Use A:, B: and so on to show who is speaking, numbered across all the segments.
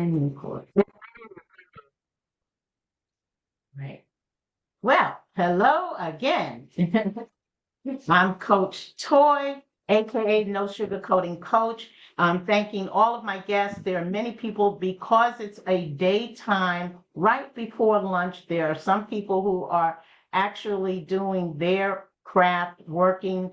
A: And record. Right. Well, hello again. I'm Coach Toye, aka No Sugarcoating Coach. I'm thanking all of my guests. There are many people because it's a daytime right before lunch. There are some people who are actually doing their craft, working,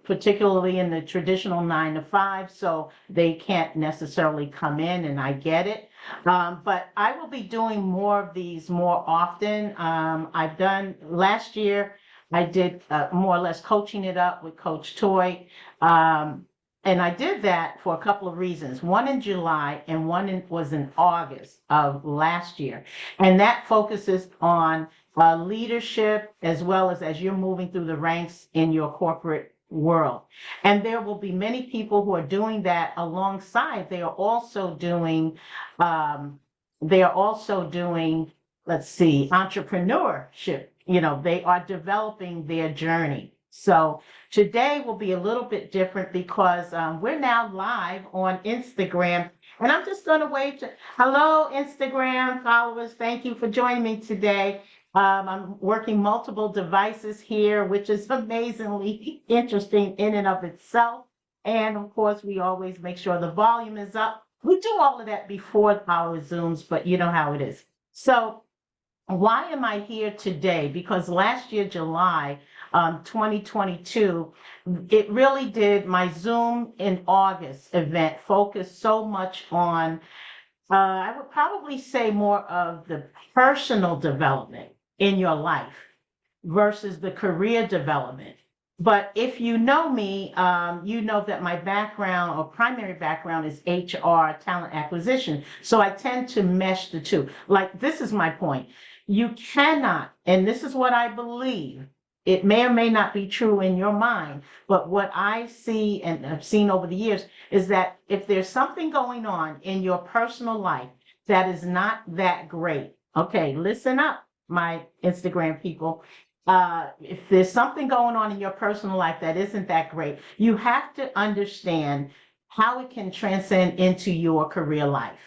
A: particularly in the traditional 9 to 5, so they can't necessarily come in, and I get it. But I will be doing more of these more often. I've done last year. I did more or less coaching it up with Coach Toye. And I did that for a couple of reasons. One in July and was in August of last year. And that focuses on leadership as well as you're moving through the ranks in your corporate world. And there will be many people who are doing that alongside. They are also doing, let's see, entrepreneurship. They are developing their journey. So today will be a little bit different because we're now live on Instagram. And I'm just going to wave to, hello, Instagram followers. Thank you for joining me today. I'm working multiple devices here, which is amazingly interesting in and of itself. And of course, we always make sure the volume is up. We do all of that before our Zooms, but you know how it is. So why am I here today? Because last year, July 2022, it really did, my Zoom in August event focused so much on, I would probably say more of the personal development in your life versus the career development. But if you know me, you know that my background or primary background is HR, talent acquisition. So I tend to mesh the two. Like, this is my point. You cannot, and this is what I believe, it may or may not be true in your mind, but what I see and have seen over the years is that if there's something going on in your personal life that is not that great, okay, listen up, my Instagram people. If there's something going on in your personal life that isn't that great, you have to understand how it can transcend into your career life,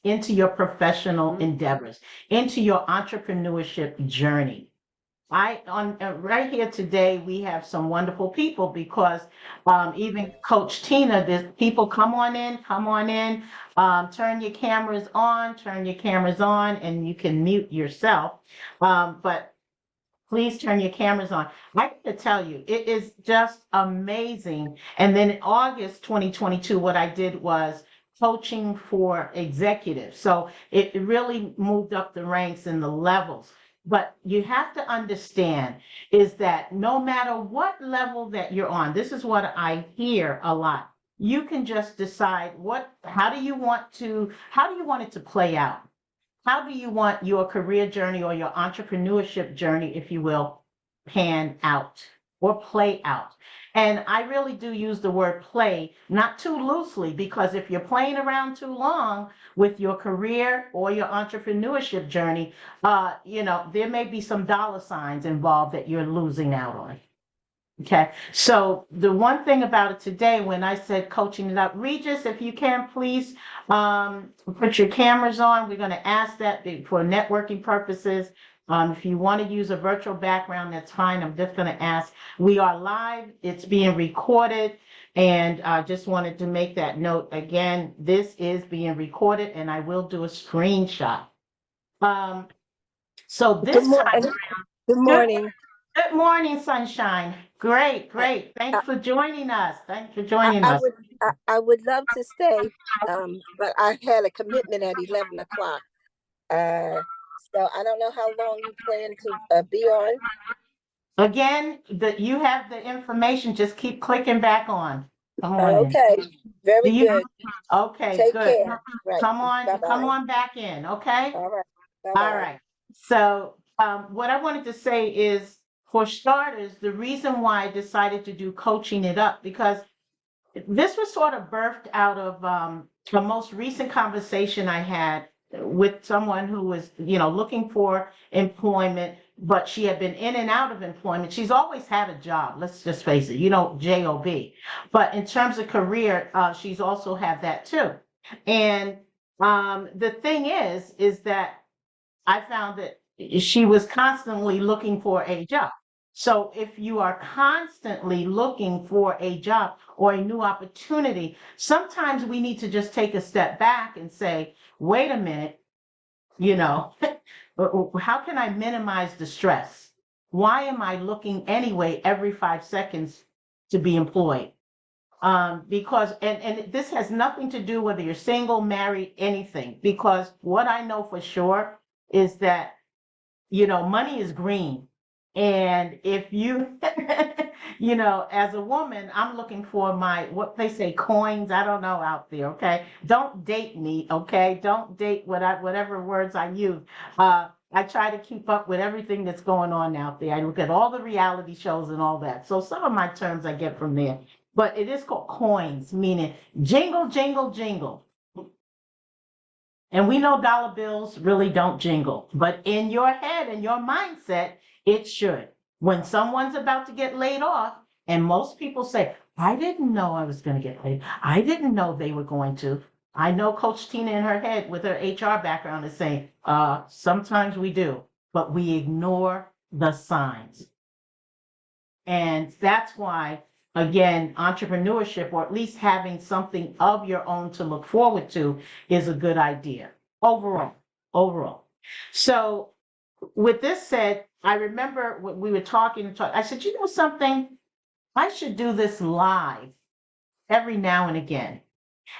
A: into your professional endeavors, into your entrepreneurship journey. Right here today, we have some wonderful people because even Coach Tina, there's people, come on in, turn your cameras on, and you can mute yourself. But please turn your cameras on. I have to tell you, it is just amazing. And then in August 2022, what I did was coaching for executives. So it really moved up the ranks and the levels. But you have to understand is that no matter what level that you're on, this is what I hear a lot. You can just decide how do you want it to play out? How do you want your career journey or your entrepreneurship journey, if you will, pan out or play out? And I really do use the word play, not too loosely, because if you're playing around too long with your career or your entrepreneurship journey, there may be some dollar signs involved that you're losing out on. Okay, so the one thing about it today, when I said coaching it up, Regis, if you can please put your cameras on. We're going to ask that for networking purposes. If you want to use a virtual background, that's fine. I'm just going to ask. We are live. It's being recorded. And I just wanted to make that note again. This is being recorded, and I will do a screenshot. So this time around.
B: Good morning.
A: Good morning, Sunshine. Great. Thanks for joining us.
B: I would love to stay, but I had a commitment at 11 o'clock. So I don't know how long you plan to be on.
A: Again, you have the information. Just keep clicking back on. Come on.
B: Okay. Very good.
A: Okay,
B: Take
A: good.
B: care. Right.
A: Come on,
B: Bye-bye.
A: come on back in. Okay.
B: All right. Bye-bye.
A: All right. So what I wanted to say is, for starters, the reason why I decided to do coaching it up, because this was sort of birthed out of a most recent conversation I had with someone who was, looking for employment, but she had been in and out of employment. She's always had a job, let's just face it, job. But in terms of career, she's also had that too. And The thing is that I found that she was constantly looking for a job. So if you are constantly looking for a job or a new opportunity, sometimes we need to just take a step back and say, wait a minute, you know, how can I minimize the stress? Why am I looking anyway every 5 seconds to be employed? Because and this has nothing to do whether you're single, married, anything. Because what I know for sure is that money is green. And if you, as a woman, I'm looking for my, what they say, coins. I don't know out there. Okay. Don't date me. Okay. Don't date whatever words I use. I try to keep up with everything that's going on out there. I look at all the reality shows and all that. So some of my terms I get from there, but it is called coins, meaning jingle, jingle, jingle. And we know dollar bills really don't jingle, but in your head and your mindset, it should. When someone's about to get laid off, and most people say, I didn't know I was going to get laid. I didn't know they were going to. I know Coach Tina in her head with her HR background is saying, sometimes we do, but we ignore the signs. And that's why, again, entrepreneurship, or at least having something of your own to look forward to, is a good idea overall. So with this said, I remember when we were talking, I said, you know something? I should do this live every now and again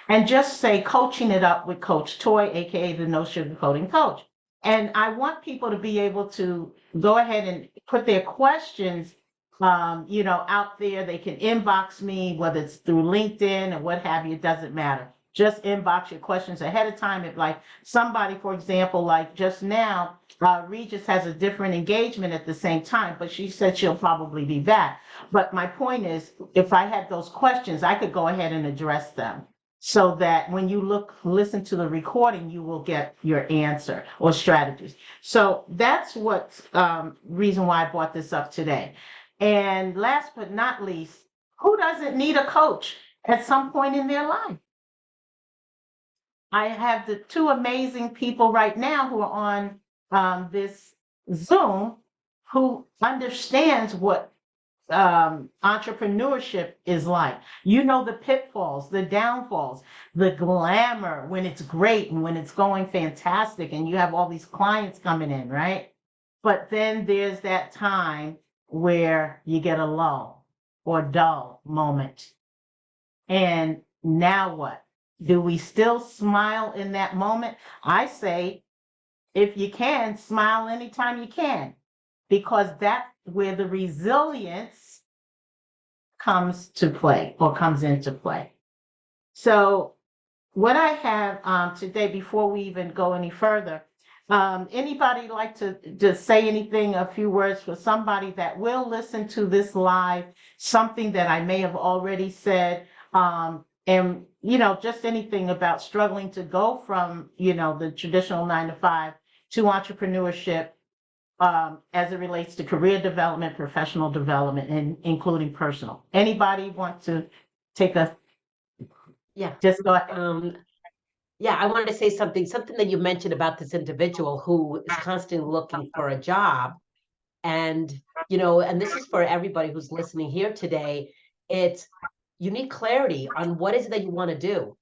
A: and just say coaching it up with Coach Toye, aka the No Sugarcoating Coach. And I want people to be able to go ahead and put their questions, out there. They can inbox me, whether it's through LinkedIn or what have you. It doesn't matter. Just inbox your questions ahead of time. If like somebody, for example, like just now, Regis has a different engagement at the same time, but she said she'll probably be back. But my point is, if I had those questions, I could go ahead and address them so that when you listen to the recording, you will get your answer or strategies. So that's what reason why I brought this up today. And last but not least, who doesn't need a coach at some point in their life? I have the two amazing people right now who are on this Zoom who understands what entrepreneurship is like. You know the pitfalls, the downfalls, the glamour when it's great and when it's going fantastic and you have all these clients coming in, right? But then there's that time where you get a lull or dull moment. And now what? Do we still smile in that moment? I say, if you can, smile anytime you can, because that's where the resilience comes to play or comes into play. So what I have today, before we even go any further, anybody like to just say anything, a few words for somebody that will listen to this live, something that I may have already said, and just anything about struggling to go from the traditional 9 to 5 to entrepreneurship, as it relates to career development, professional development, and including personal. Anybody want to take
C: Yeah.
A: just go ahead.
C: Yeah, I wanted to say something that you mentioned about this individual who is constantly looking for a job. And, and this is for everybody who's listening here today. It's, you need clarity on what is it that you want to do.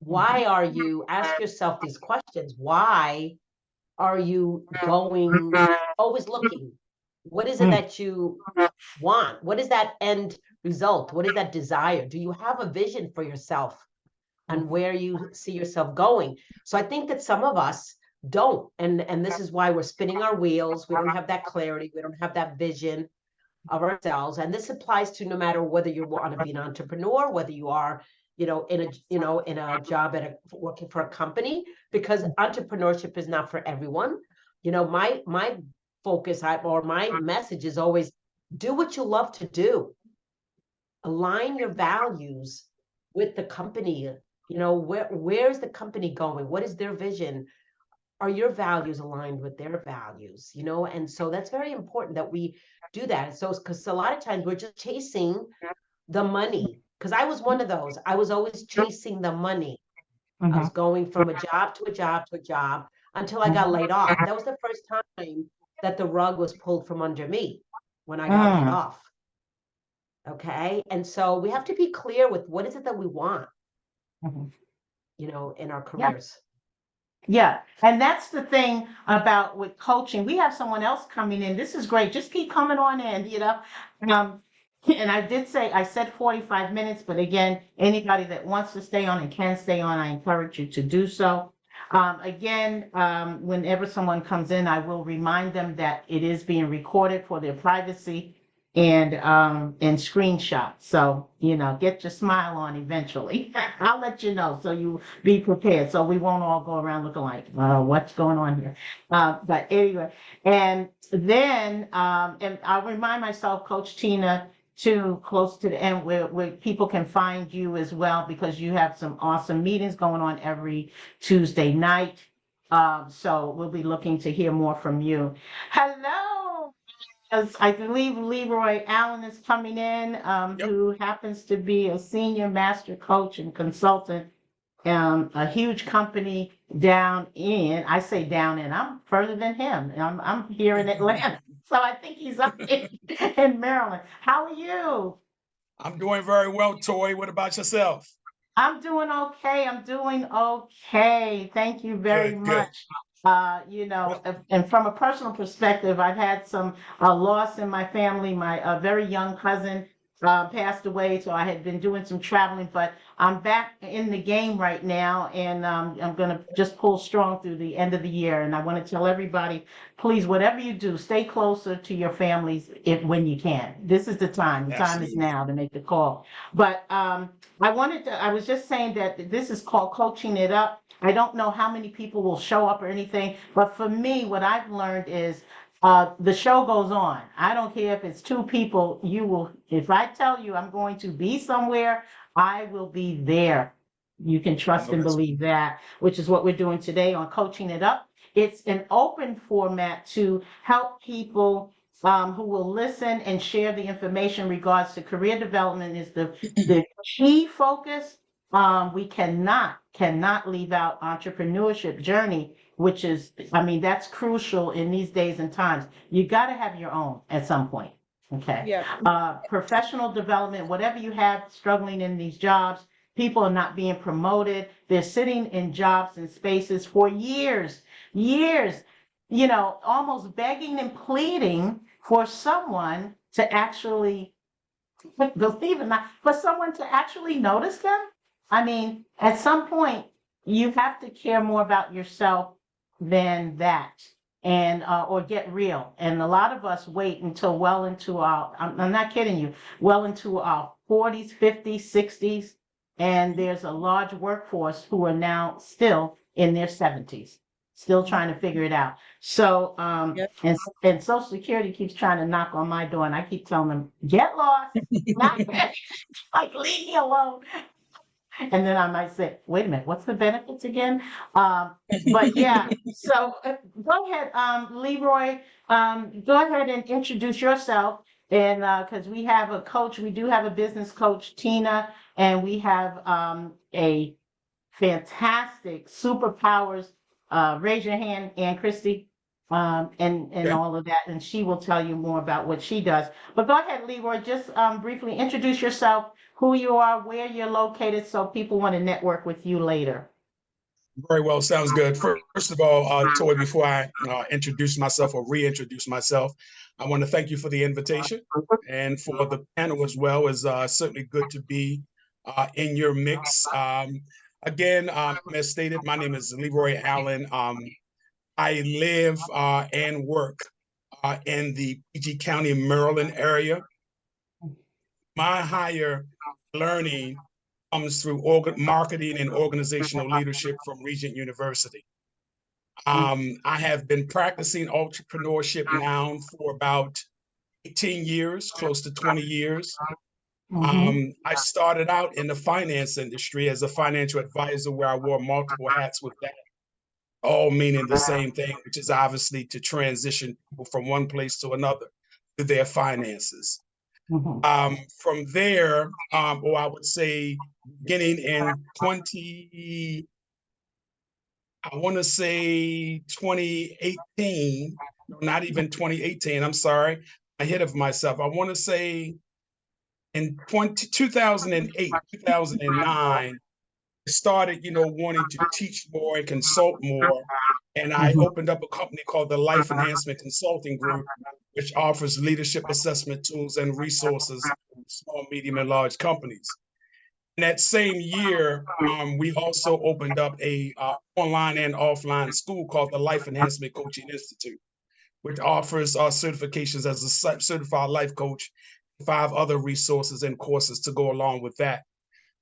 C: Why are you, ask yourself these questions. Why are you always looking? What is it that you want? What is that end result? What is that desire? Do you have a vision for yourself and where you see yourself going? So I think that some of us don't, and this is why we're spinning our wheels. We don't have that clarity. We don't have that vision of ourselves. And this applies to no matter whether you want to be an entrepreneur, whether you are in a job working for a company, because entrepreneurship is not for everyone. My focus or my message is always do what you love to do. Align your values with the company. Where's the company going? What is their vision? Are your values aligned with their values? And so that's very important that we do that. So, because a lot of times we're just chasing the money, because I was one of those. I was always chasing the money. I was going from a job to a job to a job until I got laid off. That was the first time that the rug was pulled from under me, when I got laid off. Okay. And so we have to be clear with what is it that we want, you know, in our careers.
A: Yeah, and that's the thing about with coaching. We have someone else coming in. This is great. Just keep coming on in, you know. And I said 45 minutes, but again, anybody that wants to stay on and can stay on, I encourage you to do so. Whenever someone comes in, I will remind them that it is being recorded for their privacy and screenshot. So, you know, get your smile on eventually. I'll let you know, so you be prepared, so we won't all go around looking like, what's going on here? But anyway, and then, and I'll remind myself, Coach Tina, too, close to the end, where people can find you as well, because you have some awesome meetings going on every Tuesday night. So we'll be looking to hear more from you. Hello. As I believe Leroy Allen is coming in, who happens to be a senior master coach and consultant, a huge company down in, I'm further than him. I'm here in Atlanta, so I think he's up in Maryland. How are you?
D: I'm doing very well, Toye. What about yourself?
A: I'm doing okay. Thank you very
D: Good.
A: much. And from a personal perspective, I've had some loss in my family. My very young cousin passed away, so I had been doing some traveling, but I'm back in the game right now, and I'm going to just pull strong through the end of the year. And I want to tell everybody, please, whatever you do, stay closer to your families when you can. This is the time. The time is now to make the call. But I was just saying that this is called Coaching It Up. I don't know how many people will show up or anything, but for me, what I've learned is the show goes on. I don't care if it's 2 people, if I tell you I'm going to be somewhere, I will be there. You can trust and believe that, which is what we're doing today on Coaching It Up. It's an open format to help people who will listen and share the information in regards to career development is the key focus. We cannot leave out entrepreneurship journey, which is, that's crucial in these days and times. You got to have your own at some point. Okay.
B: Yeah.
A: Professional development, whatever you have struggling in these jobs, people are not being promoted. They're sitting in jobs and spaces for years, almost begging and pleading for someone to actually, believe it or not, for someone to actually notice them. At some point, you have to care more about yourself than that, and or get real. And a lot of us wait until well into I'm not kidding you, well into our 40s, 50s, 60s, and there's a large workforce who are now still in their 70s, still trying to figure it out. So, and Social Security keeps trying to knock on my door, and I keep telling them, get lost, not like, leave me alone. And then I might say, wait a minute, what's the benefits again? But yeah, so go ahead, Leroy, go ahead and introduce yourself. And because we have a coach, we do have a business coach, Tina, and we have a fantastic superpowers. Raise your hand, Ann Christie, and all of that, and she will tell you more about what she does. But go ahead, Leroy, just briefly introduce yourself, who you are, where you're located, so people want to network with you later.
D: Very well. Sounds good. First of all, Toye, before I introduce myself or reintroduce myself, I want to thank you for the invitation, and for the panel as well. It's certainly good to be in your mix. Again, as stated, my name is Leroy Allen. I live and work in the PG County, Maryland area. My higher learning comes through marketing and organizational leadership from Regent University. I have been practicing entrepreneurship now for about 18 years, close to 20 years. I started out in the finance industry as a financial advisor, where I wore multiple hats with that, all meaning the same thing, which is obviously to transition people from one place to another through their finances. From there, or I would say beginning in 2010, I want to say 2018, no, not even 2018. I'm sorry, ahead of myself. I want to say in 2008, 2009, I started, wanting to teach more and consult more. And I
A: Mhm.
D: opened up a company called the Life Enhancement Consulting Group, which offers leadership assessment tools and resources to small, medium, and large companies. In that same year, we also opened up a online and offline school called the Life Enhancement Coaching Institute, which offers certifications as a certified life coach, 5 other resources and courses to go along with that.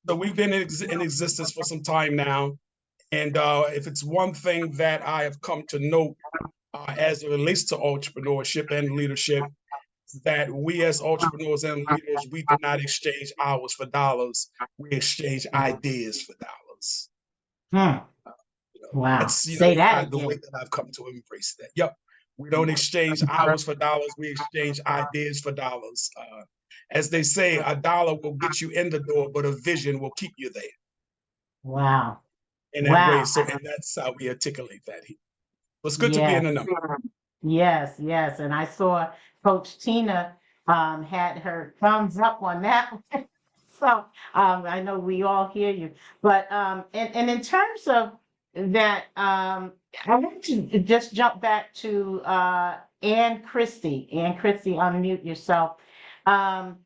D: So we've been in existence for some time now. And if it's one thing that I have come to note as it relates to entrepreneurship and leadership, that we as entrepreneurs and leaders, we do not exchange hours for dollars. We exchange ideas for dollars.
A: Hmm. Wow.
D: That's,
A: Say that
D: the way
A: again.
D: that I've come to embrace that. Yep. We don't exchange hours for dollars. We exchange ideas for dollars. As they say, a dollar will get you in the door, but a vision will keep you there
A: Wow.
D: in that way.
A: Wow.
D: So, and that's how we articulate that here. So it's good to be in
A: Yes.
D: the know.
A: Yes, yes. And I saw Coach Tina had her thumbs up on that one. So I know we all hear you. But and in terms of that, I want to just jump back to Ann Christie. Ann Christie, unmute yourself. Um,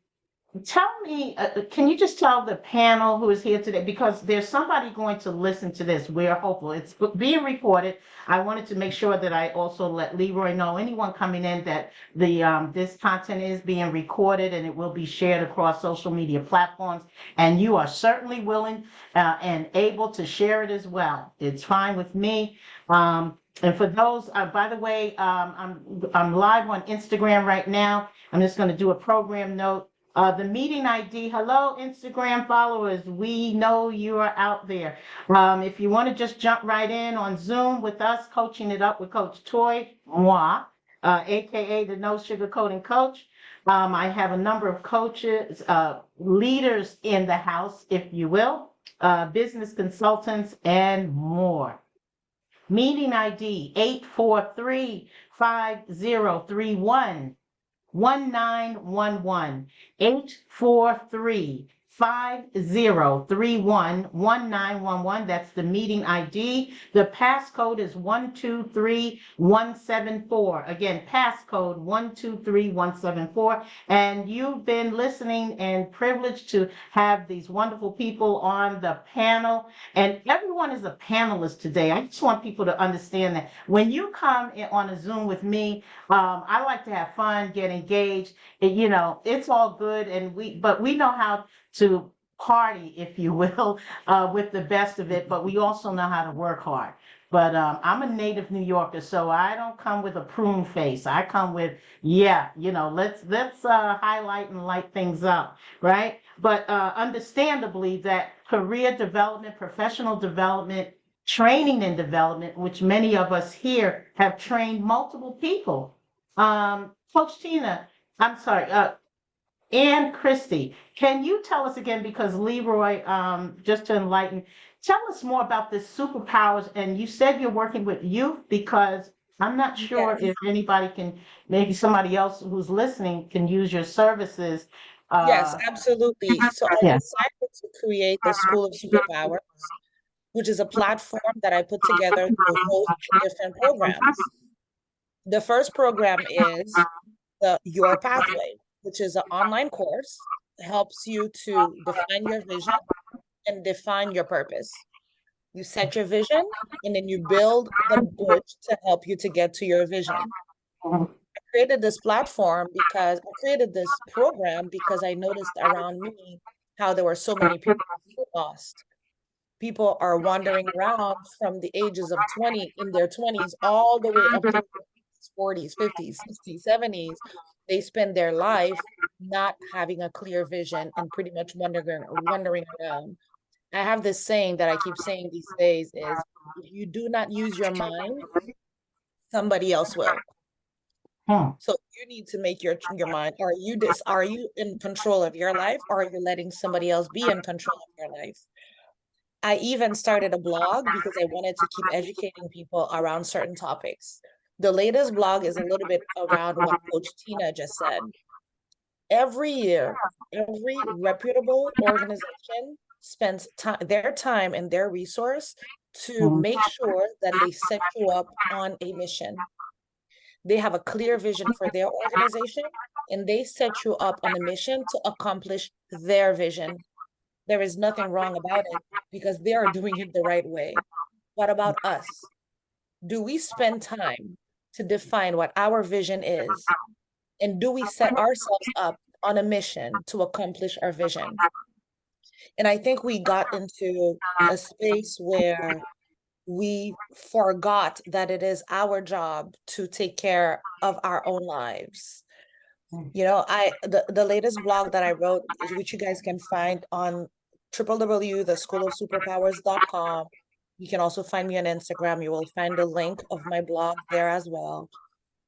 A: Tell me, can you just tell the panel who is here today, because there's somebody going to listen to this. We're hopeful. It's being recorded. I wanted to make sure that I also let Leroy know, anyone coming in, that this content is being recorded and it will be shared across social media platforms. And you are certainly willing and able to share it as well. It's fine with me. And for those, by the way, I'm live on Instagram right now. I'm just going to do a program note. The meeting ID, hello, Instagram followers. We know you are out there. If you want to just jump right in on Zoom with us, coaching it up with Coach Toye, moi, AKA the No Sugarcoating Coach. I have a number of coaches, leaders in the house, if you will, business consultants, and more. Meeting ID 843-5031. 1911 843-5031-1911. That's the meeting ID. The passcode is 123174. Again, passcode 123174. And you've been listening and privileged to have these wonderful people on the panel. And everyone is a panelist today. I just want people to understand that when you come on a Zoom with me, I like to have fun, get engaged. It's all good, but we know how to party, if you will, with the best of it. But we also know how to work hard. But I'm a native New Yorker, so I don't come with a prune face. I come with, let's highlight and light things up, right? But understandably, that career development, professional development, training and development, which many of us here have trained multiple people. Coach Tina, I'm sorry, Ann Christie, can you tell us again, because Leroy, just to enlighten, tell us more about this superpowers. And you said you're working with youth, because I'm not sure
E: Yes,
A: if anybody can, maybe somebody else who's listening can use your services.
E: yes,
A: Uh,
E: absolutely. So I
A: yeah.
E: decided to create the School of Superpowers, which is a platform that I put together to host different programs. The first program is the Your Pathway, which is an online course that helps you to define your vision and define your purpose. You set your vision and then you build the bridge to help you to get to your vision. Created this program because I noticed around me how there were so many people lost. People are wandering around from the ages of 20 in their 20s all the way up to 40s, 50s, 60s, 70s. They spend their life not having a clear vision and pretty much wandering around. I have this saying that I keep saying these days is, if you do not use your mind, somebody else will.
A: Hmm.
E: So you need to make your mind. Are you in control of your life, or are you letting somebody else be in control of your life? I even started a blog because I wanted to keep educating people around certain topics. The latest blog is a little bit around what Coach Tina just said. Every year, every reputable organization spends their time and their resource to make sure that they set you up on a mission. They have a clear vision for their organization, and they set you up on a mission to accomplish their vision. There is nothing wrong about it because they are doing it the right way. What about us? Do we spend time to define what our vision is? And do we set ourselves up on a mission to accomplish our vision? And I think we got into a space where we forgot that it is our job to take care of our own lives. You know, the latest blog that I wrote, which you guys can find on www.theschoolofsuperpowers.com. You can also find me on Instagram. You will find the link of my blog there as well,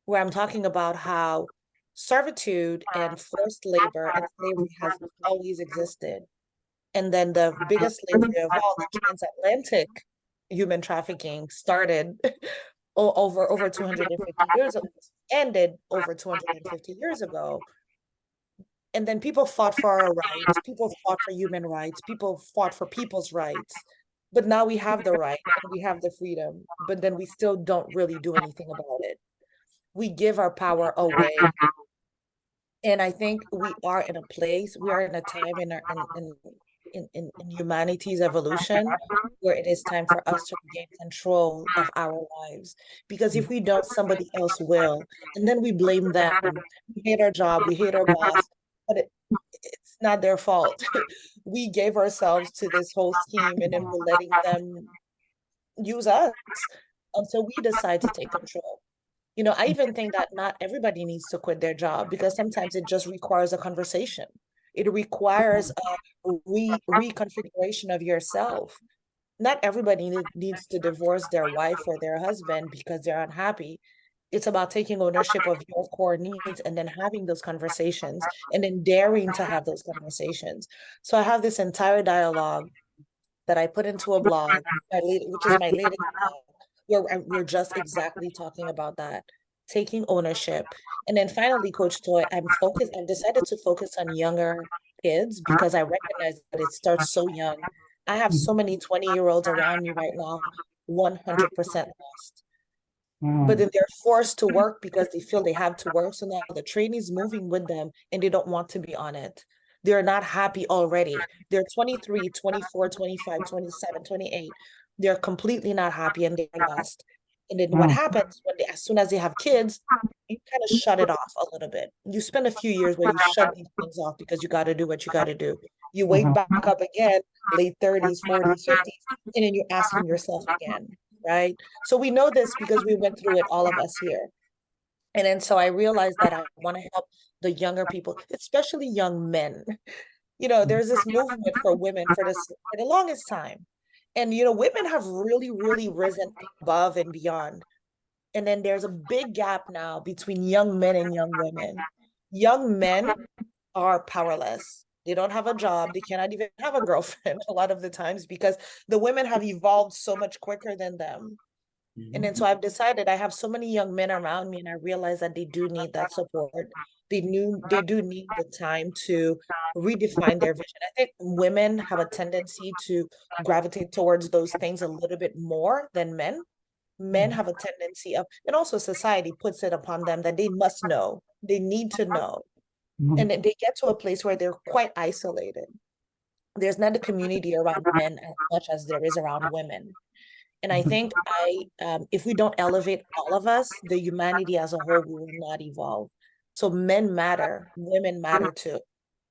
E: where I'm talking about how servitude and forced labor and slavery has always existed. And then the biggest slavery of all, the transatlantic human trafficking, started over 250 years ago, ended over 250 years ago. And then people fought for our rights, people fought for human rights, people fought for people's rights. But now we have the right and we have the freedom, but then we still don't really do anything about it. We give our power away. And I think we are in a place, we are in a time in humanity's evolution where it is time for us to regain control of our lives. Because if we don't, somebody else will. And then we blame them. We hate our job, we hate our boss, but it's not their fault. We gave ourselves to this whole scheme, and then we're letting them use us until we decide to take control. You know, I even think that not everybody needs to quit their job, because sometimes it just requires a conversation. It requires a reconfiguration of yourself. Not everybody needs to divorce their wife or their husband because they're unhappy. It's about taking ownership of your core needs and then having those conversations and then daring to have those conversations. So I have this entire dialogue that I put into a blog, which is my latest blog, where we're just exactly talking about that, taking ownership. And then finally, Coach Toye, I've decided to focus on younger kids because I recognize that it starts so young. I have so many 20-year-olds around me right now, 100% lost. But then they're forced to work because they feel they have to work. So now the train is moving with them and they don't want to be on it. They're not happy already. They're 23, 24, 25, 27, 28. They're completely not happy and they're lost. And then what happens when as soon as they have kids, you kind of shut it off a little bit. You spend a few years where you shut these things off because you got to do what you got to do. You wake back up again, late 30s, 40s, 50s, and then you're asking yourself again, right? So we know this because we went through it, all of us here. And then so I realized that I want to help the younger people, especially young men. You know, there's this movement for women for the longest time. And, you know, women have really, really risen above and beyond. And then there's a big gap now between young men and young women. Young men are powerless. They don't have a job. They cannot even have a girlfriend a lot of the times because the women have evolved so much quicker than them. And then so I've decided, I have so many young men around me and I realize that they do need that support. They do need the time to redefine their vision. I think women have a tendency to gravitate towards those things a little bit more than men. Men have a tendency of, and also society puts it upon them that they must know, they need to know. And then they get to a place where they're quite isolated. There's not a community around men as much as there is around women. And I think if we don't elevate all of us, the humanity as a whole will not evolve. So men matter, women matter too.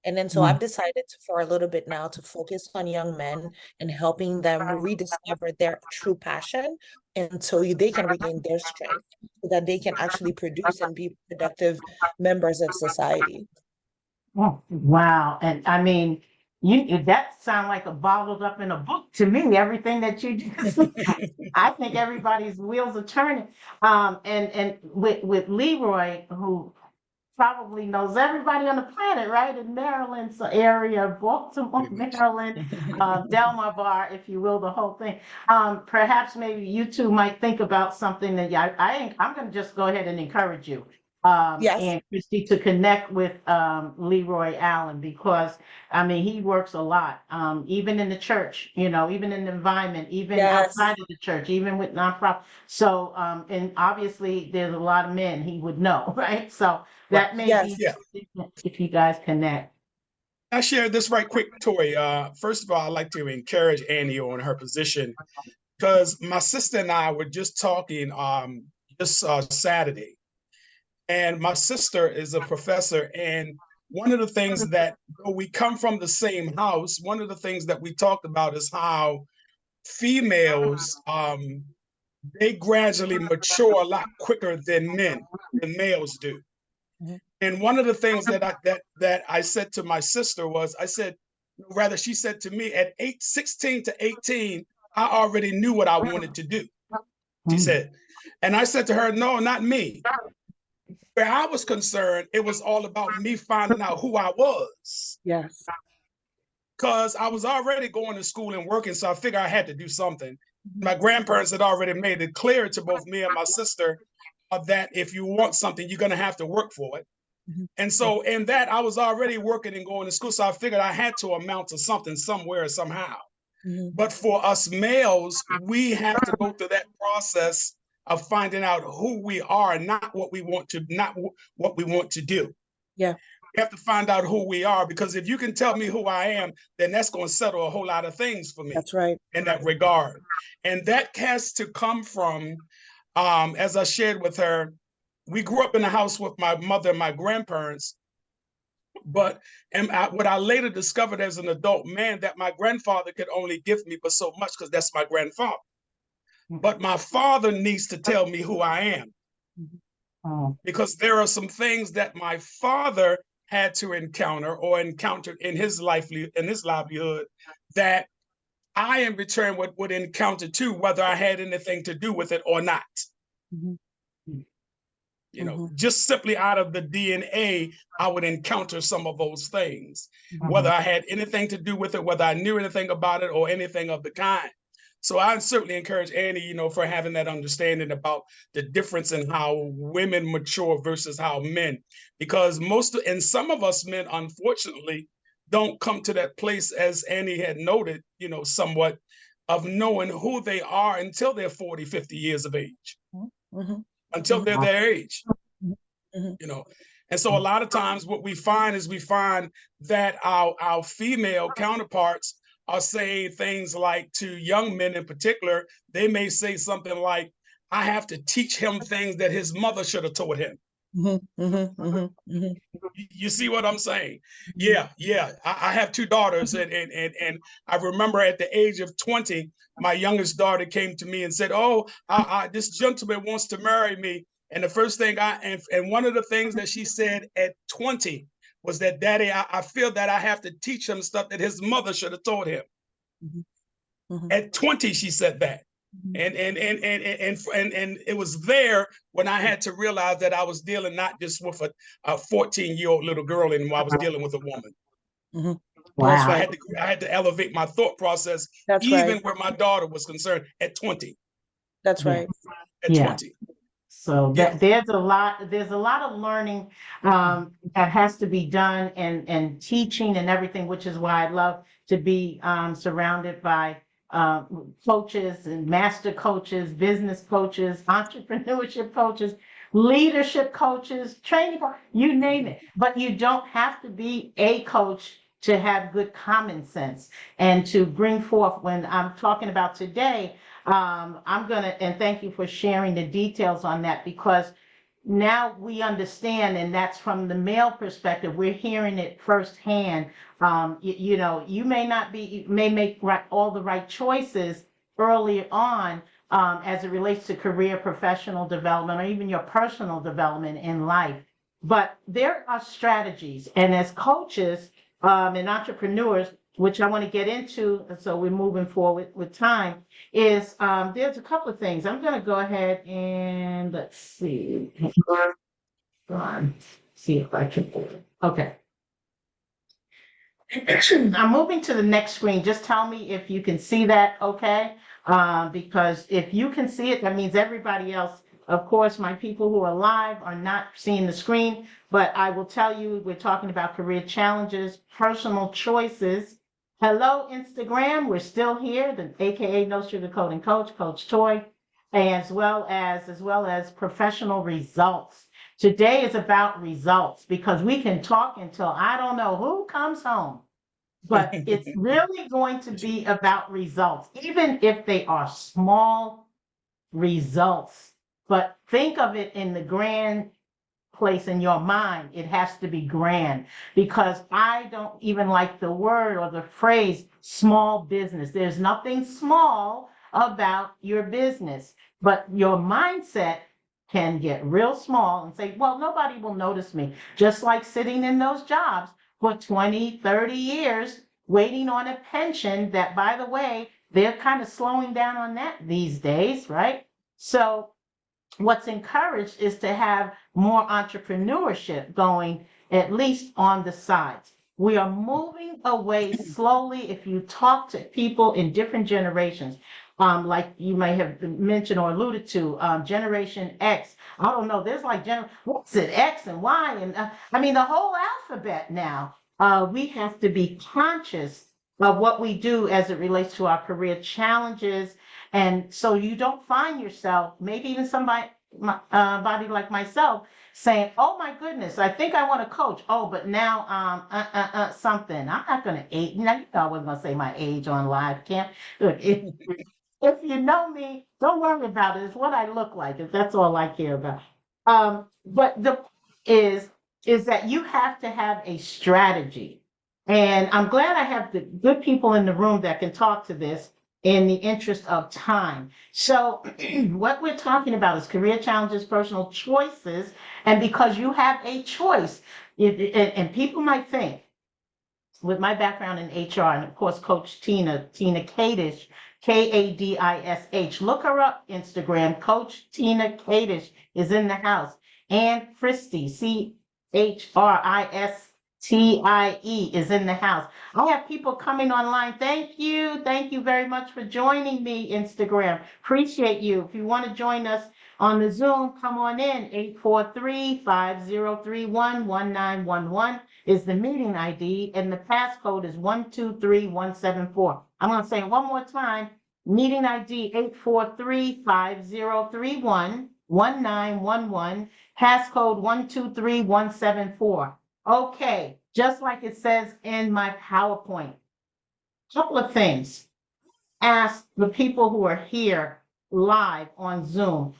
E: And then so I've decided for a little bit now to focus on young men and helping them rediscover their true passion, and so they can regain their strength so that they can actually produce and be productive members of society.
A: Oh, wow. And I mean, that sounds like a bottled up in a book to me, everything that you do. I think everybody's wheels are turning. And with Leroy, who probably knows everybody on the planet, right? In Maryland's area, Baltimore,
D: Pretty much.
A: Maryland, Delmar Bar, if you will, the whole thing. Perhaps maybe you two might think about something that I'm going to just go ahead and encourage you,
E: Yes.
A: and Christy, to connect with Leroy Allen, because I mean he works a lot, even in the church, even in the environment, even
E: Yes.
A: outside of the church, even with nonprofit. So, and obviously there's a lot of men he would know, right? So that may
E: Yes.
A: be
D: Yeah.
A: if you guys connect.
D: I share this right quick, Toy. First of all, I'd like to encourage Annie on her position, because my sister and I were just talking this Saturday. And my sister is a professor. And one of the things that, though we come from the same house, one of the things that we talked about is how females, they gradually mature a lot quicker than males do.
E: Mhm.
D: And one of the things that I said to my sister was, she said to me, at 16 to 18, I already knew what I wanted to do. She said, and I said to her, no, not me. Where I was concerned, it was all about me finding out who I was.
E: Yes.
D: Because I was already going to school and working, so I figured I had to do something. My grandparents had already made it clear to both me and my sister that if you want something, you're going to have to work for it.
E: Mhm.
D: And so in that, I was already working and going to school, so I figured I had to amount to something somewhere, somehow.
E: Mhm.
D: But for us males, we have to go through that process of finding out who we are, not what we want to do.
E: Yeah.
D: We have to find out who we are, because if you can tell me who I am, then that's going to settle a whole lot of things for me.
E: That's right.
D: In that regard. And that has to come from, as I shared with her, we grew up in a house with my mother and my grandparents. But what I later discovered as an adult man, that my grandfather could only give me but so much, because that's my grandfather. But my father needs to tell me who I am, because there are some things that my father had to encounter or encountered in his livelihood that I in return would encounter too, whether I had anything to do with it or not.
E: Mhm.
D: Just simply out of the DNA, I would encounter some of those things, whether I had anything to do with it, whether I knew anything about it or anything of the kind. So I certainly encourage Annie, for having that understanding about the difference in how women mature versus how men, because some of us men, unfortunately, don't come to that place, as Annie had noted, somewhat, of knowing who they are until they're 40, 50 years of age, until they're their age, And so a lot of times what we find that our female counterparts are saying things like, to young men in particular, they may say something like, I have to teach him things that his mother should have taught him. You see what I'm saying? Yeah. I have two daughters, and I remember at the age of 20, my youngest daughter came to me and said, "Oh, this gentleman wants to marry me." And the first thing and one of the things that she said at 20 was that, "Daddy, I feel that I have to teach him stuff that his mother should have taught him." At 20, she said that. And it was there when I had to realize that I was dealing not just with a 14-year-old little girl anymore. I was dealing with a woman.
E: That's
A: Wow.
E: right.
D: I had to elevate my thought process,
E: That's
D: even
E: right.
D: where my daughter was concerned, at 20.
E: That's
A: Yeah.
E: right.
D: At
A: Yeah.
D: 20.
A: So
D: Yeah.
A: there's a lot of learning that has to be done, and teaching and everything, which is why I love to be surrounded by coaches and master coaches, business coaches, entrepreneurship coaches, leadership coaches, training, you name it. But you don't have to be a coach to have good common sense and to bring forth. When I'm talking about today, and thank you for sharing the details on that, because now we understand, and that's from the male perspective. We're hearing it firsthand. You may make all the right choices early on, as it relates to career, professional development, or even your personal development in life. But there are strategies, and as coaches and entrepreneurs, which I want to get into, so we're moving forward with time, is there's a couple of things. I'm going to go ahead and let's see. See if I can, okay. I'm moving to the next screen. Just tell me if you can see that, okay? Because if you can see it, that means everybody else, of course, my people who are live are not seeing the screen, but I will tell you, we're talking about career challenges, personal choices. Hello, Instagram. We're still here, the AKA No Sugarcoating Coach, Coach Toye, as well as professional results. Today is about results because we can talk until I don't know who comes home, but it's really going to be about results, even if they are small results. But think of it in the grand place in your mind. It has to be grand because I don't even like the word or the phrase small business. There's nothing small about your business, but your mindset can get real small and say, well, nobody will notice me. Just like sitting in those jobs for 20, 30 years, waiting on a pension that, by the way, they're kind of slowing down on that these days, right? So what's encouraged is to have more entrepreneurship going, at least on the sides. We are moving away slowly. If you talk to people in different generations, like you may have mentioned or alluded to, Generation X. I don't know. There's like what's it, X and Y, and I mean the whole alphabet now. We have to be conscious of what we do as it relates to our career challenges, and so you don't find yourself, maybe even somebody body like myself, saying, "Oh my goodness, I think I want to coach. Oh, but now something. I'm not going to age. Now you know I wasn't going to say my age on live cam. Look, if you know me, don't worry about it. It's what I look like. If that's all I care about. But the is that you have to have a strategy, and I'm glad I have the good people in the room that can talk to this in the interest of time. So what we're talking about is career challenges, personal choices, and because you have a choice, and people might think, with my background in HR, and of course, Coach Tina Kadish, Kadish, look her up, Instagram, Coach Tina Kadish is in the house, and Christie, CHRISTIE is in the house. I have people coming online. Thank you very much for joining me, Instagram. Appreciate you. If you want to join us on the Zoom, come on in. 843-5031-1911 is the meeting ID, and the passcode is 123174. I'm going to say it one more time. Meeting ID 843-5031-1911, passcode 123174. Okay, just like it says in my PowerPoint. Couple of things. Ask the people who are here live on Zoom.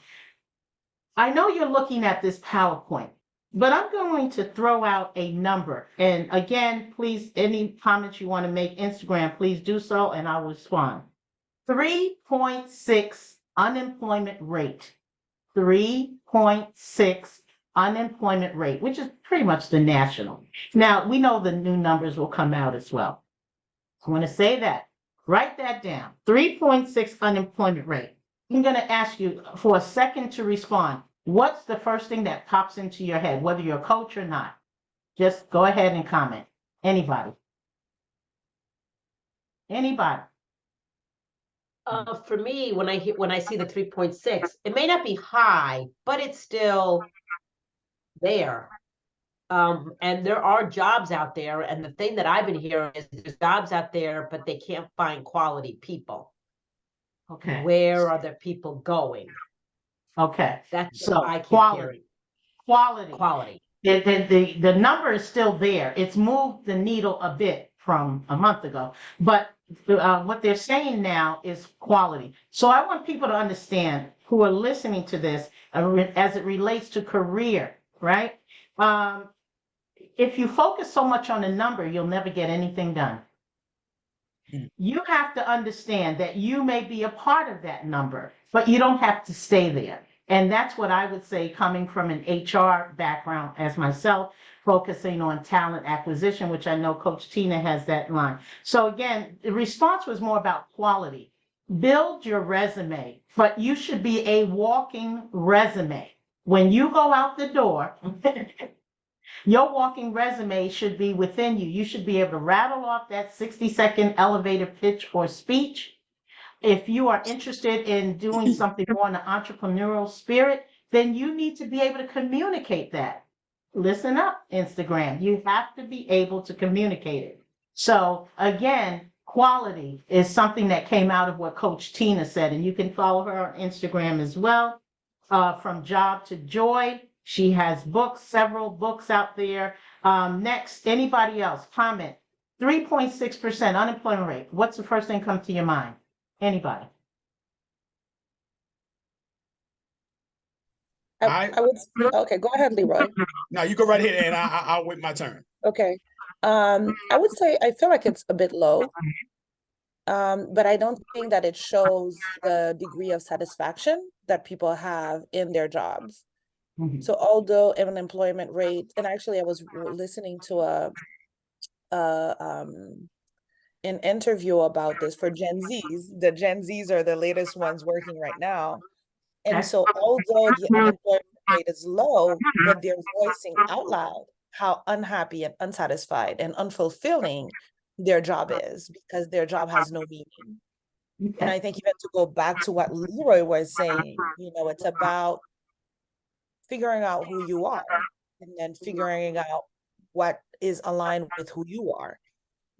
A: I know you're looking at this PowerPoint, but I'm going to throw out a number. And again, please, any comments you want to make, Instagram, please do so, and I will respond. 3.6 unemployment rate. 3.6 unemployment rate, which is pretty much the national. Now, we know the new numbers will come out as well. I want to say that. Write that down. 3.6 unemployment rate. I'm going to ask you for a second to respond. What's the first thing that pops into your head, whether you're a coach or not? Just go ahead and comment. Anybody? Anybody?
C: For me, when I see the 3.6, it may not be high, but it's still there. And there are jobs out there, and the thing that I've been hearing is there's jobs out there, but they can't find quality people.
A: Okay.
C: Where are the people going?
A: Okay.
C: That's
A: So
C: what I keep
A: quality.
C: hearing.
A: Quality. The number is still there. It's moved the needle a bit from a month ago, but what they're saying now is quality. So I want people to understand who are listening to this as it relates to career, right? If you focus so much on a number, you'll never get anything done. You have to understand that you may be a part of that number, but you don't have to stay there. And that's what I would say, coming from an HR background as myself, focusing on talent acquisition, which I know Coach Tina has that line. So again, the response was more about quality. Build your resume, but you should be a walking resume. When you go out the door, Your walking resume should be within you. You should be able to rattle off that 60-second elevator pitch or speech. If you are interested in doing something more in the entrepreneurial spirit, then you need to be able to communicate that. Listen up, Instagram. You have to be able to communicate it. So again, quality is something that came out of what Coach Tina said, and you can follow her on Instagram as well. From Job to Joy, she has books, several books out there. Next, anybody else? Comment. 3.6% unemployment rate. What's the first thing come to your mind? Anybody?
E: I would, okay, go ahead, Leroy.
D: Now you go right ahead, and I'll wait my turn.
E: Okay. I would say I feel like it's a bit low, but I don't think that it shows the degree of satisfaction that people have in their jobs.
A: Mhm.
E: So although unemployment rate, and actually I was listening to an interview about this for Gen Zs. The Gen Zs are the latest ones working right now. And
A: Okay.
E: so although the unemployment rate is low, but they're voicing out loud how unhappy and unsatisfied and unfulfilling their job is because their job has no meaning. And I think you have to go back to what Leroy was saying, it's about figuring out who you are and then figuring out what is aligned with who you are.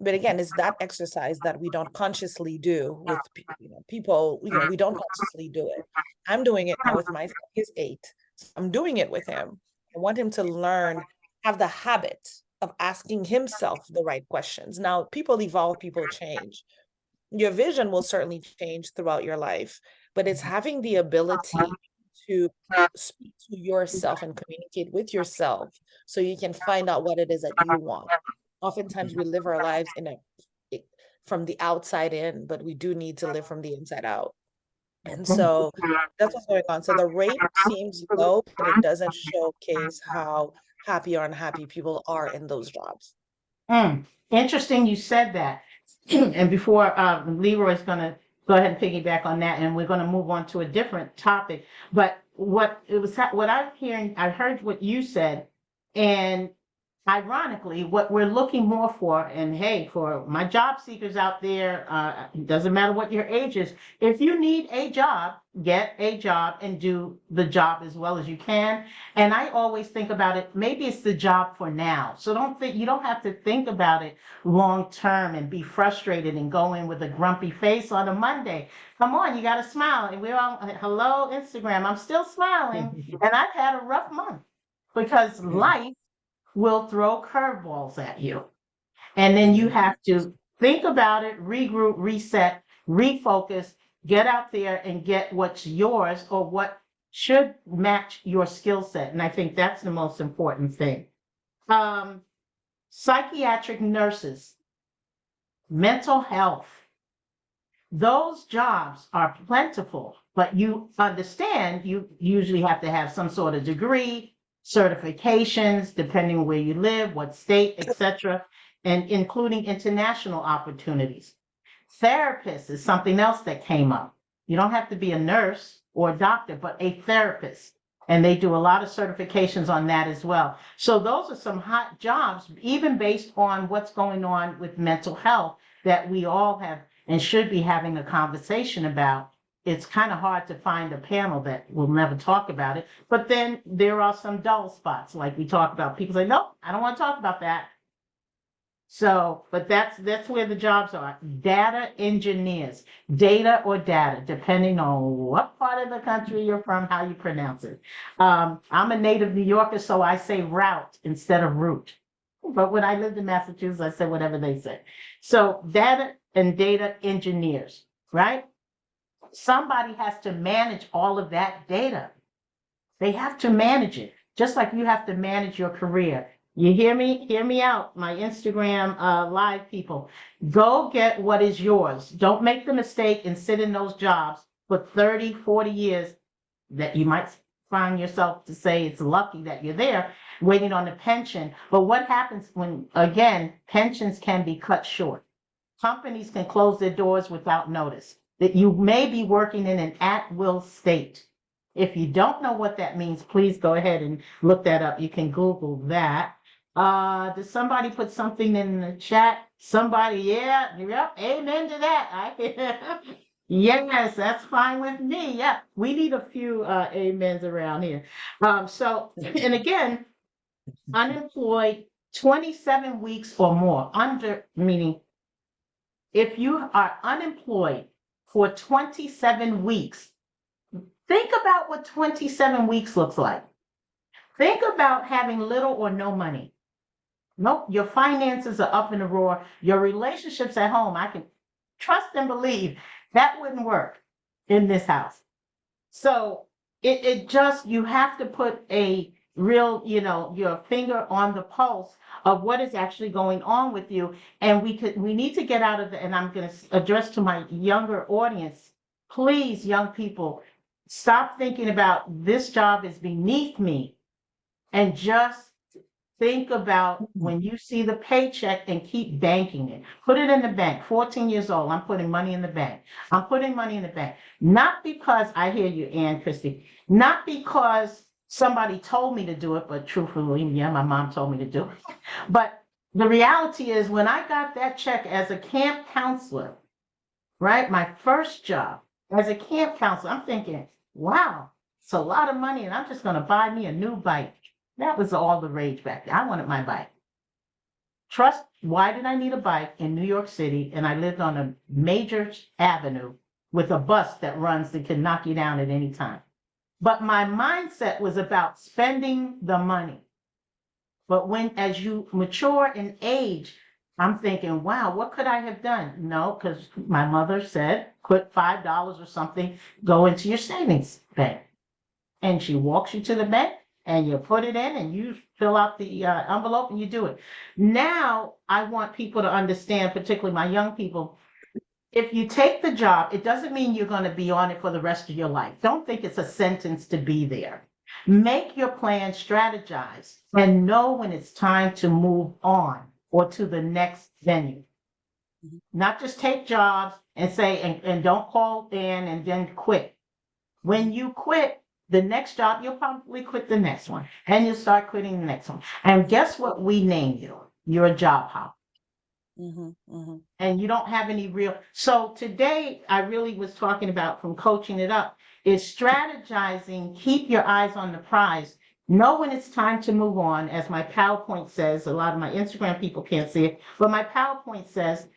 E: But again, it's that exercise that we don't consciously do with people, we don't consciously do it. I'm doing it now with my son. He's 8. So I'm doing it with him. I want him to learn, have the habit of asking himself the right questions. Now, people evolve, people change. Your vision will certainly change throughout your life, but it's having the ability to speak to yourself and communicate with yourself so you can find out what it is that you want. Oftentimes we live our lives from the outside in, but we do need to live from the inside out. And so that's what's going on. So the rate seems low, but it doesn't showcase how happy or unhappy people are in those jobs.
A: Interesting you said that. And before Leroy's going to go ahead and piggyback on that, and we're going to move on to a different topic. But what I'm hearing, I heard what you said, and ironically, what we're looking more for, and hey, for my job seekers out there, it doesn't matter what your age is, if you need a job, get a job and do the job as well as you can. And I always think about it, maybe it's the job for now. So you don't have to think about it long term and be frustrated and go in with a grumpy face on a Monday. Come on, you got to smile. And we're on, hello, Instagram. I'm still smiling. And I've had a rough month because life will throw curveballs at you. And then you have to think about it, regroup, reset, refocus, get out there and get what's yours or what should match your skill set. And I think that's the most important thing. Psychiatric nurses, mental health, those jobs are plentiful, but you understand you usually have to have some sort of degree, certifications, depending where you live, what state, etc., and including international opportunities. Therapist is something else that came up. You don't have to be a nurse or a doctor, but a therapist. And they do a lot of certifications on that as well. So those are some hot jobs, even based on what's going on with mental health that we all have and should be having a conversation about. It's kind of hard to find a panel that will never talk about it. But then there are some dull spots, like we talk about. People say, nope, I don't want to talk about that. So, but that's where the jobs are. Data engineers, data or data, depending on what part of the country you're from, how you pronounce it. I'm a native New Yorker, so I say route instead of route. But when I lived in Massachusetts, I said whatever they say. So data and data engineers, right? Somebody has to manage all of that data. They have to manage it, just like you have to manage your career. You hear me? Hear me out, my Instagram live people. Go get what is yours. Don't make the mistake and sit in those jobs for 30, 40 years that you might find yourself to say it's lucky that you're there waiting on the pension. But what happens when, again, pensions can be cut short? Companies can close their doors without notice. That you may be working in an at-will state. If you don't know what that means, please go ahead and look that up. You can Google that. Did somebody put something in the chat? Somebody, yeah, yep, amen to that. Yes, that's fine with me. Yeah, we need a few amens around here. So, and again, unemployed 27 weeks or more, meaning if you are unemployed for 27 weeks, think about what 27 weeks looks like. Think about having little or no money. Nope, your finances are up in the roar. Your relationships at home, I can trust and believe that wouldn't work in this house. So it just, you have to put a real, your finger on the pulse of what is actually going on with you. And we need to get out of the, and I'm going to address to my younger audience, please, young people, stop thinking about this job is beneath me and just think about when you see the paycheck and keep banking it. Put it in the bank. 14 years old, I'm putting money in the bank. I'm putting money in the bank. Not because I hear you, Ann Christie, not because somebody told me to do it, but truthfully, yeah, my mom told me to do it. But the reality is when I got that check as a camp counselor, right? My first job as a camp counselor, I'm thinking, wow, it's a lot of money and I'm just going to buy me a new bike. That was all the rage back then. I wanted my bike. Trust, why did I need a bike in New York City? And I lived on a major avenue with a bus that runs that can knock you down at any time. But my mindset was about spending the money. But as you mature in age, I'm thinking, wow, what could I have done? No, because my mother said, put $5 or something, go into your savings bank. And she walks you to the bank and you put it in and you fill out the envelope and you do it. Now, I want people to understand, particularly my young people, if you take the job, it doesn't mean you're going to be on it for the rest of your life. Don't think it's a sentence to be there. Make your plan, strategize, and know when it's time to move on or to the next venue. Not just take jobs and say, and don't call in and then quit. When you quit the next job, you'll probably quit the next one and you'll start quitting the next one. And guess what we name you? You're a job hopper. And you don't have any real. So today I really was talking about, from coaching it up, is strategizing, keep your eyes on the prize. Know when it's time to move on. As my PowerPoint says, a lot of my Instagram people can't see it, but my PowerPoint says,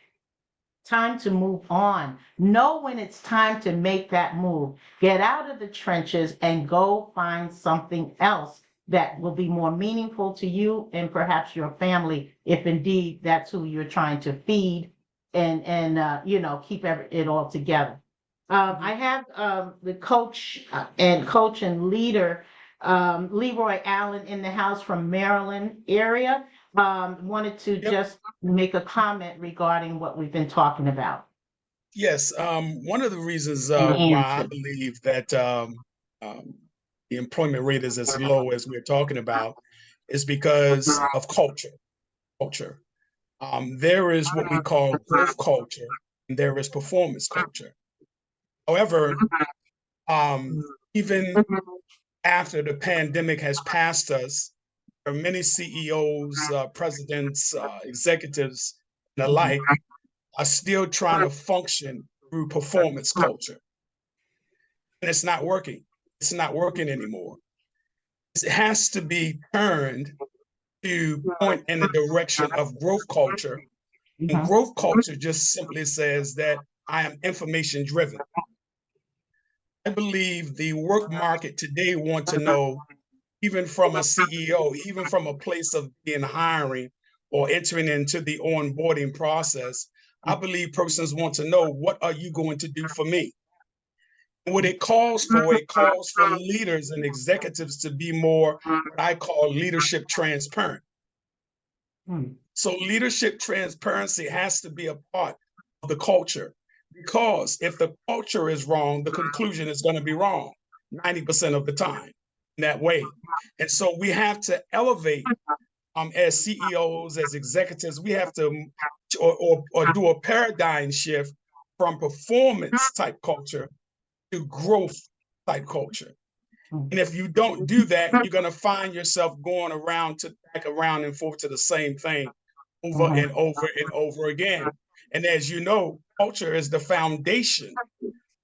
A: time to move on. Know when it's time to make that move. Get out of the trenches and go find something else that will be more meaningful to you and perhaps your family, if indeed that's who you're trying to feed and keep it all together. I have the coach and leader, Leroy Allen, in the house from Maryland area. Wanted to just make a comment regarding what we've been talking about.
D: Yes, one of the reasons why I believe that the employment rate is as low as we're talking about is because of culture. There is what we call growth culture, and there is performance culture. However, even after the pandemic has passed us, there are many CEOs, presidents, executives, and the like are still trying to function through performance culture. And it's not working. It's not working anymore. It has to be turned to point in the direction of growth culture. And growth culture just simply says that I am information driven. I believe the work market today wants to know, even from a CEO, even from a place of being hiring or entering into the onboarding process, I believe persons want to know, what are you going to do for me? And what it calls for leaders and executives to be more what I call leadership transparent. So leadership transparency has to be a part of the culture, because if the culture is wrong, the conclusion is going to be wrong 90% of the time in that way. And so we have to elevate as CEOs, as executives, we have to or do a paradigm shift from performance type culture to growth type culture. And if you don't do that, you're going to find yourself going back around and forth to the same thing over and over and over again. And as you know, culture is the foundation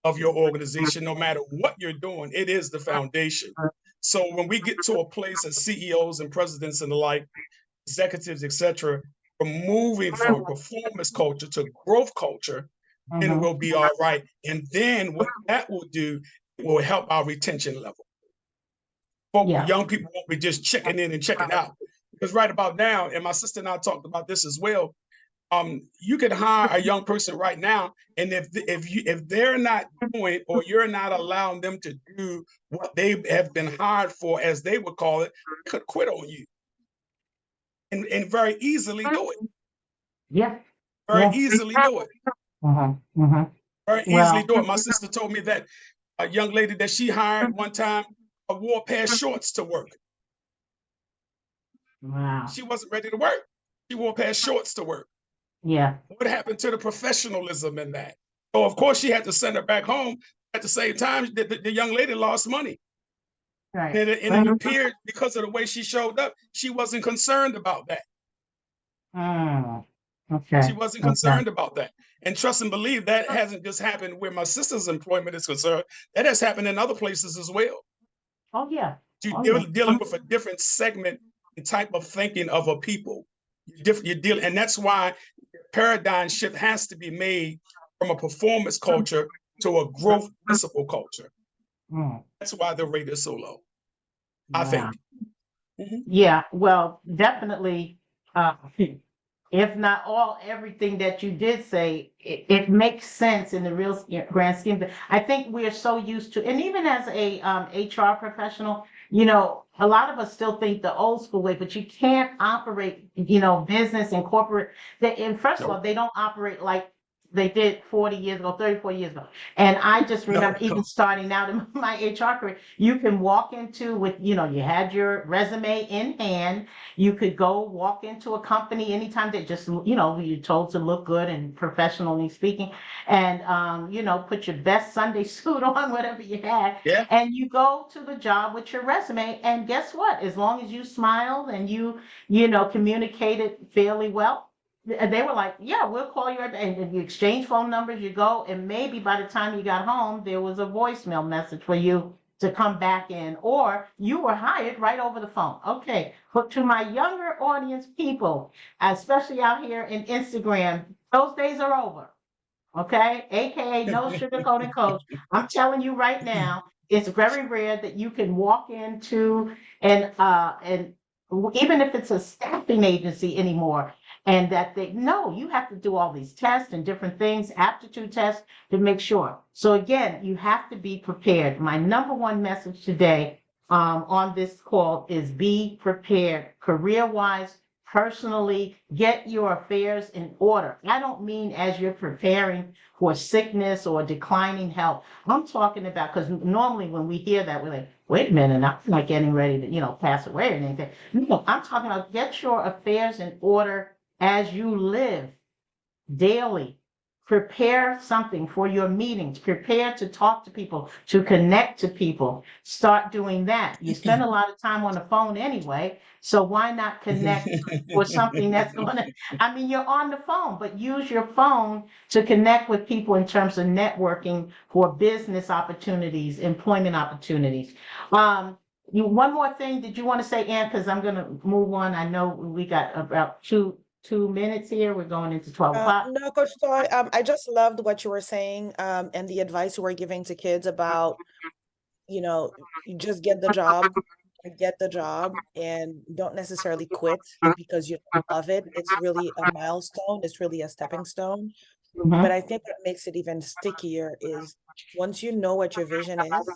D: of your organization. No matter what you're doing, it is the foundation. So when we get to a place as CEOs and presidents and the like, executives, etc., from moving from a performance culture to growth culture, then we'll be all right. And then what that will do, it will help our retention level. Young people won't be just checking in and checking out. Because right about now, and my sister and I talked about this as well, you could hire a young person right now, and if they're not doing, or you're not allowing them to do what they have been hired for, as they would call it, they could quit on you, and very easily do it. Very easily do it. Very easily do it. My sister told me that a young lady that she hired one time wore a pair of shorts to work.
A: Wow.
D: She wasn't ready to work. She wore a pair of shorts to work.
A: Yeah.
D: What happened to the professionalism in that? So of course she had to send her back home. At the same time, the young lady lost money.
A: Right.
D: And it appeared, because of the way she showed up, she wasn't concerned about that.
A: Okay.
D: She wasn't concerned about that. And trust and believe, that hasn't just happened where my sister's employment is concerned. That has happened in other places as well.
A: Oh yeah.
D: You're dealing with a different segment and type of thinking of a people. You're dealing, and that's why paradigm shift has to be made from a performance culture to a growth principle culture. That's why the rate is so low, I think.
A: Yeah, well, definitely, if not everything that you did say, it makes sense in the real grand scheme. I think we're so used to, and even as a HR professional, a lot of us still think the old school way, but you can't operate, business and corporate. And first of all, they don't operate like they did 40 years ago, 34 years ago. And I just remember even starting out in my HR career, you can walk into you had your resume in hand. You could go walk into a company anytime that just, you're told to look good and professionally speaking, and, put your best Sunday suit on, whatever you had.
D: Yeah.
A: And you go to the job with your resume. And guess what? As long as you smiled and you communicated fairly well, they were like, yeah, we'll call you. And you exchange phone numbers, you go, and maybe by the time you got home, there was a voicemail message for you to come back in, or you were hired right over the phone. Okay, but to my younger audience people, especially out here in Instagram, those days are over. Okay, AKA no sugarcoating coach. I'm telling you right now, it's very rare that you can walk into and even if it's a staffing agency anymore, and that you have to do all these tests and different things, aptitude tests to make sure. So again, you have to be prepared. My number one message today on this call is be prepared, career-wise, personally. Get your affairs in order. I don't mean as you're preparing for sickness or declining health. I'm talking about, because normally when we hear that, we're like, wait a minute, I'm not getting ready to, pass away or anything. No, I'm talking about get your affairs in order as you live daily. Prepare something for your meetings. Prepare to talk to people, to connect to people. Start doing that. You spend a lot of time on the phone anyway, so why not connect for something that's going to, you're on the phone, but use your phone to connect with people in terms of networking for business opportunities, employment opportunities. One more thing, did you want to say, Ann? Because I'm going to move on. I know we got about two minutes here. We're going into 12 o'clock.
E: No, Coach Toye, I just loved what you were saying, and the advice you were giving to kids about, you just get the job, and don't necessarily quit because you don't love it. It's really a milestone. It's really a stepping stone. But I think what makes it even stickier is once you know what your vision is,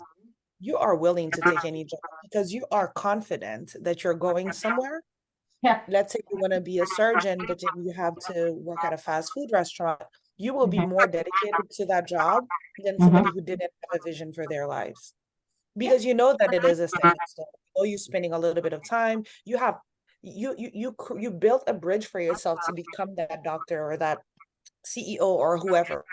E: you are willing to take any job because you are confident that you're going somewhere.
A: Yeah.
E: Let's say you want to be a surgeon, but then you have to work at a fast food restaurant. You will be more dedicated to that job than somebody who didn't have a vision for their lives. Because you know that it is a stepping stone. You know you're spending a little bit of time. You have you built a bridge for yourself to become that doctor or that CEO or whoever,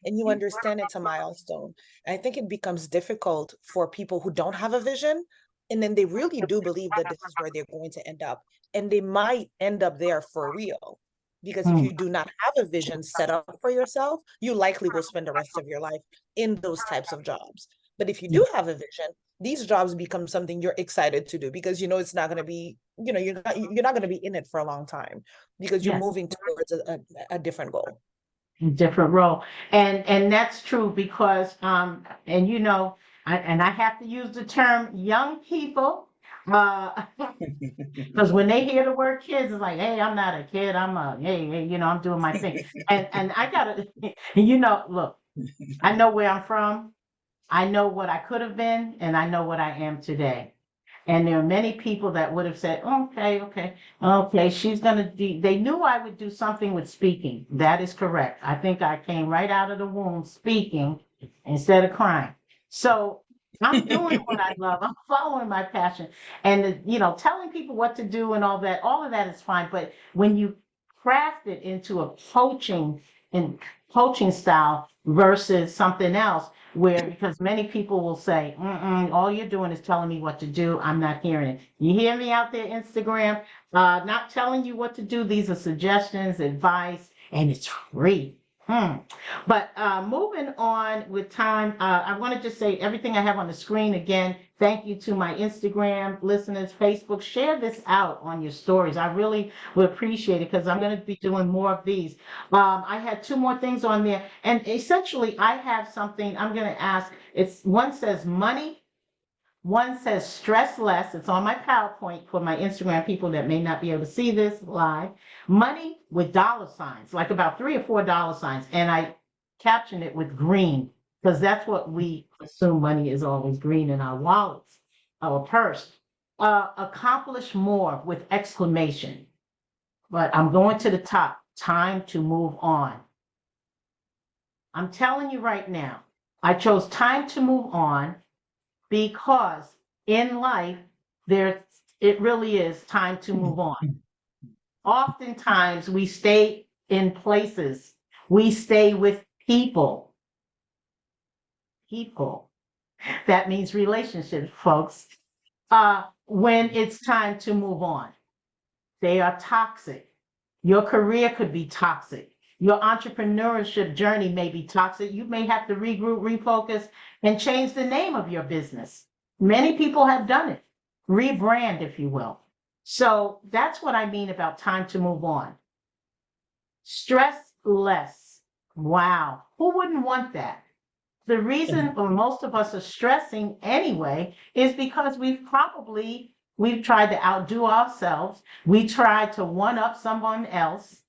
E: and you understand it's a milestone. And I think it becomes difficult for people who don't have a vision, and then they really do believe that this is where they're going to end up. And they might end up there for real. Because if you do not have a vision set up for yourself, you likely will spend the rest of your life in those types of jobs. But if you do have a vision, these jobs become something you're excited to do, because you know it's not going to be, you know, you're not going to be in it for a long time, because you're
A: Yes.
E: moving towards a different goal.
A: Different role. And that's true because, and you know, I have to use the term young people, because when they hear the word kids, it's like, hey, I'm not a kid. Hey, you know, I'm doing my thing. And I gotta, you know, look, I know where I'm from. I know what I could have been, and I know what I am today. And there are many people that would have said, okay, she's going to do, they knew I would do something with speaking. That is correct. I think I came right out of the womb speaking instead of crying. So I'm doing what I love. I'm following my passion. And, you know, telling people what to do and all of that is fine. But when you craft it into a coaching style versus something else, where because many people will say, all you're doing is telling me what to do. I'm not hearing it. You hear me out there, Instagram, not telling you what to do. These are suggestions, advice, and it's free. But moving on with time, I want to just say everything I have on the screen again. Thank you to my Instagram listeners, Facebook. Share this out on your stories. I really would appreciate it because I'm going to be doing more of these. I had two more things on there. And essentially, I have something I'm going to ask. It's one says money. One says stress less. It's on my PowerPoint for my Instagram people that may not be able to see this live. Money with dollar signs, like about 3 or 4 dollar signs. And I captioned it with green because that's what we assume money is always green in our wallets, our purse. Accomplish more with exclamation. But I'm going to the top. Time to move on. I'm telling you right now, I chose time to move on because in life, it really is time to move on. Oftentimes, we stay in places. We stay with people. People. That means relationships, folks. When it's time to move on, they are toxic. Your career could be toxic. Your entrepreneurship journey may be toxic. You may have to regroup, refocus, and change the name of your business. Many people have done it. Rebrand, if you will. So that's what I mean about time to move on. Stress less. Wow. Who wouldn't want that? The reason most of us are stressing anyway is because we've tried to outdo ourselves. We tried to one up someone else.